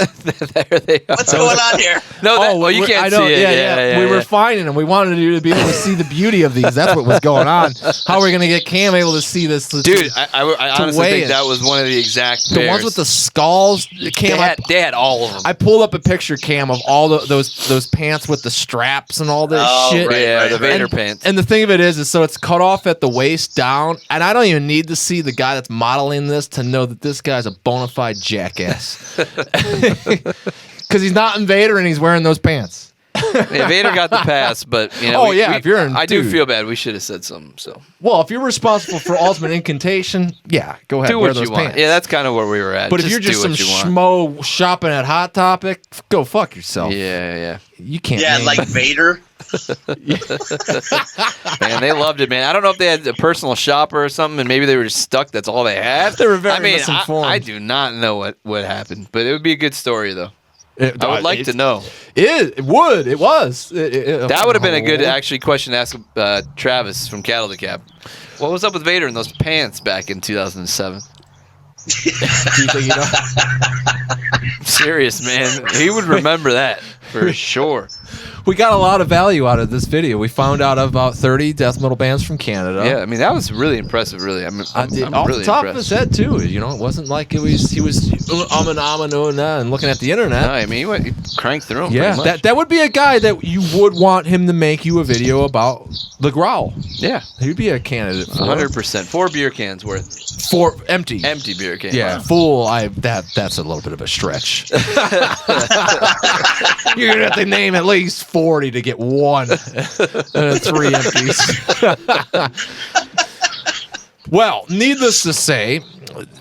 there they are. What's going on here? No, you can't I know, see it. Yeah. We were finding them. We wanted you to be able to see the beauty of these. That's what was going on. How are we gonna get Cam able to see this? Dude, I honestly weigh think it. that was one of the exact The pairs. ones with the skulls, Cam. They had all of them. I pulled up a picture, Cam, of all those pants with the straps and all this shit. right, the Vader and, pants. And the thing of it is so it's cut off at the waist down, and I don't even need to see the guy that's modeling this to know that this guy's a bona fide jackass. Because he's not in Vader and he's wearing those pants. Yeah, Vader got the pass, but you know. if you're in, I do dude. feel bad. We should have said something. So Well, if you're responsible for Ultimate Incantation, yeah, go ahead. do wear what those you want. pants. Yeah, that's kind of where we were at. But if you're do just some what you want. schmo shopping at Hot Topic, go fuck yourself. Yeah. You can't. Yeah, name- like Vader. Man, they loved it, man. I don't know if they had a personal shopper or something, and maybe they were just stuck. That's all they had. They were very I mean, misinformed. I do not know what happened, but it would be a good story, though. I would like to know. It was. That would have been a good actually question to ask Travis from Cattle to Cap. What was up with Vader in those pants back in 2007? Do you think you know? Serious, man. He would remember that for sure. We got a lot of value out of this video. We found out about 30 death metal bands from Canada. Yeah, I mean that was really impressive. Really, I'm off really the top impressed. of his head too. You know, it wasn't like he was and looking at the internet. No, I mean he cranked through them. Yeah, that would be a guy that you would want him to make you a video about the Growl. Yeah, he'd be a candidate for 100%. 4 beer cans worth. 4 empty beer cans. Yeah, wow. full. That's a little bit of a stretch. You're gonna have to name at least 40 to get 1 and 3 empties. Well, needless to say,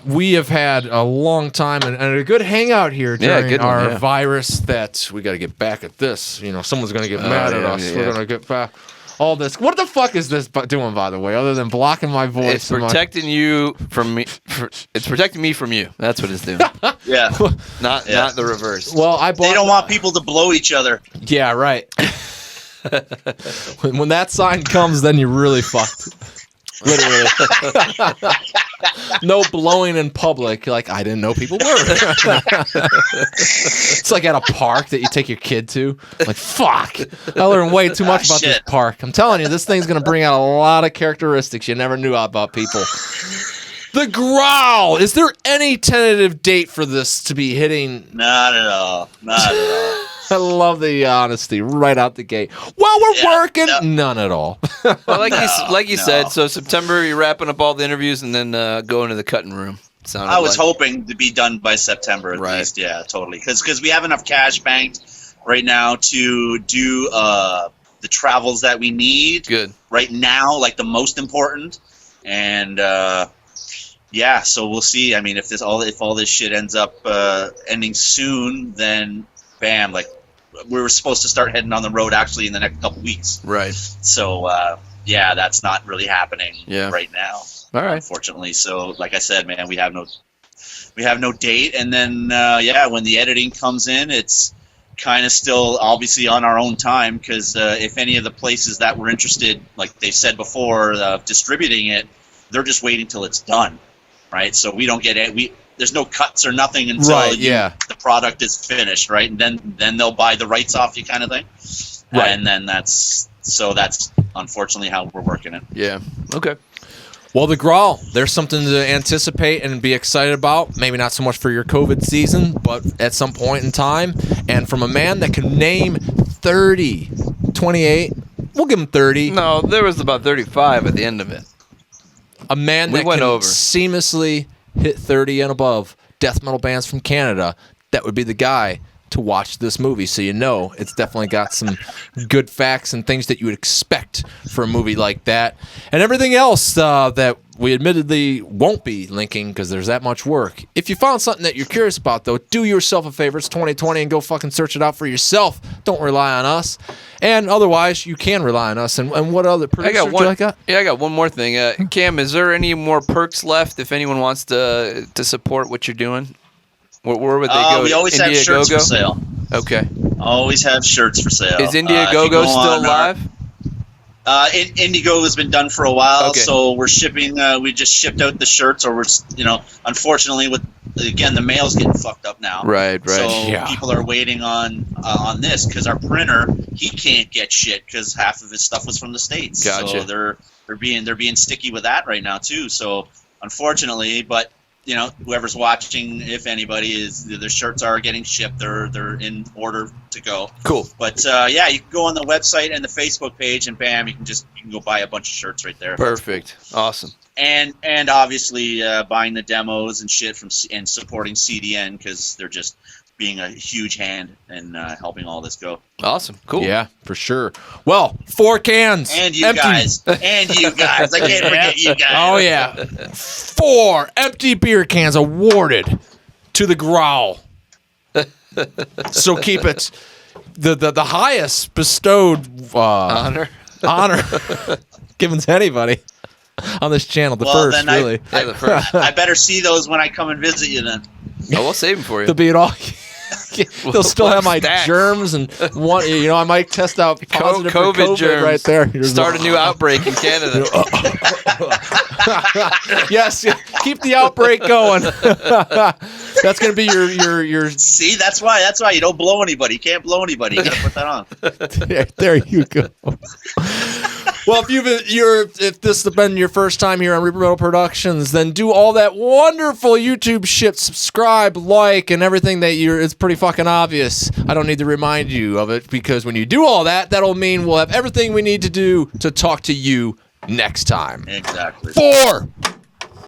we have had a long time and a good hangout here during our virus. That we got to get back at this. You know, someone's gonna get mad at us. We're gonna get back. All this. What the fuck is this doing, by the way, other than blocking my voice? It's protecting you from me. It's protecting me from you. That's what it's doing. Yeah. Not the reverse. Well, they don't want people to blow each other. Yeah, right. when that sign comes, then you're really fucked. Literally. No blowing in public. Like, I didn't know people were. It's like at a park that you take your kid to. Like, fuck. I learned way too much about this park. I'm telling you, this thing's going to bring out a lot of characteristics you never knew about people. The Growl. Is there any tentative date for this to be hitting? Not at all. Not at all. I love the honesty right out the gate. Well, we're working. No. None at all. Well, like you said, so September you're wrapping up all the interviews and then going to the cutting room. I was hoping to be done by September at least. Yeah, totally. Because we have enough cash banked right now to do the travels that we need. Good. Right now, like the most important. And yeah, so we'll see. I mean, if all this shit ends up ending soon, then bam, like we were supposed to start heading on the road actually in the next couple weeks. Right. So yeah, that's not really happening right now. All right. Unfortunately. So like I said, man, we have no date, and then when the editing comes in, it's kind of still obviously on our own time, because if any of the places that were interested, like they said before, distributing it, they're just waiting till it's done, right? So we don't get it. There's no cuts or nothing until the product is finished, right? And then they'll buy the rights off you, kind of thing. Right. And then that's unfortunately how we're working it. Yeah. Okay. Well, the Growl, there's something to anticipate and be excited about. Maybe not so much for your COVID season, but at some point in time. And from a man that can name 30, 28, we'll give him 30. No, there was about 35 at the end of it. A man that can seamlessly hit 30 and above death metal bands from Canada, that would be the guy to watch this movie. So you know it's definitely got some good facts and things that you would expect for a movie like that. And everything else that we admittedly won't be linking because there's that much work. If you found something that you're curious about, though, do yourself a favor. It's 2020 and go fucking search it out for yourself. Don't rely on us. And otherwise, you can rely on us. And what other producer do I got? Yeah, I got one more thing. Cam, is there any more perks left if anyone wants to support what you're doing? Where would they go? We always have shirts for sale. Okay. Always have shirts for sale. Is Indiegogo still live? Indiegogo has been done for a while, so we're shipping. We just shipped out the shirts, or unfortunately, with again the mail's getting fucked up now. Right. So people are waiting on this because our printer he can't get shit because half of his stuff was from the States. Gotcha. So they're being sticky with that right now too. So unfortunately, but. Whoever's watching, if anybody is, their shirts are getting shipped. They're in order to go. Cool. But you can go on the website and the Facebook page, and bam, you can go buy a bunch of shirts right there. Perfect. Awesome. And obviously buying the demos and shit and supporting CDN because they're just being a huge hand in helping all this go. Awesome. Cool. Yeah, for sure. Well, 4 cans. And you guys. I can't forget you guys. Oh, yeah. 4 empty beer cans awarded to the Growl. So keep it the highest bestowed honor given to anybody on this channel. The first, really. The first. I better see those when I come and visit you then. Oh, we'll save them for you. They'll be at all. They'll still have my Stacked. germs and one. You know, I might test out positive for COVID germs right there. Here's Start a new outbreak in Canada. Yes, keep the outbreak going. That's gonna be your. See, that's why you don't blow anybody. You can't blow anybody. You gotta put that on. There you go. Well, if this has been your first time here on Reaper Metal Productions, then do all that wonderful YouTube shit. Subscribe, like, and everything that it's pretty fucking obvious. I don't need to remind you of it, because when you do all that, that'll mean we'll have everything we need to do to talk to you next time. Exactly. 4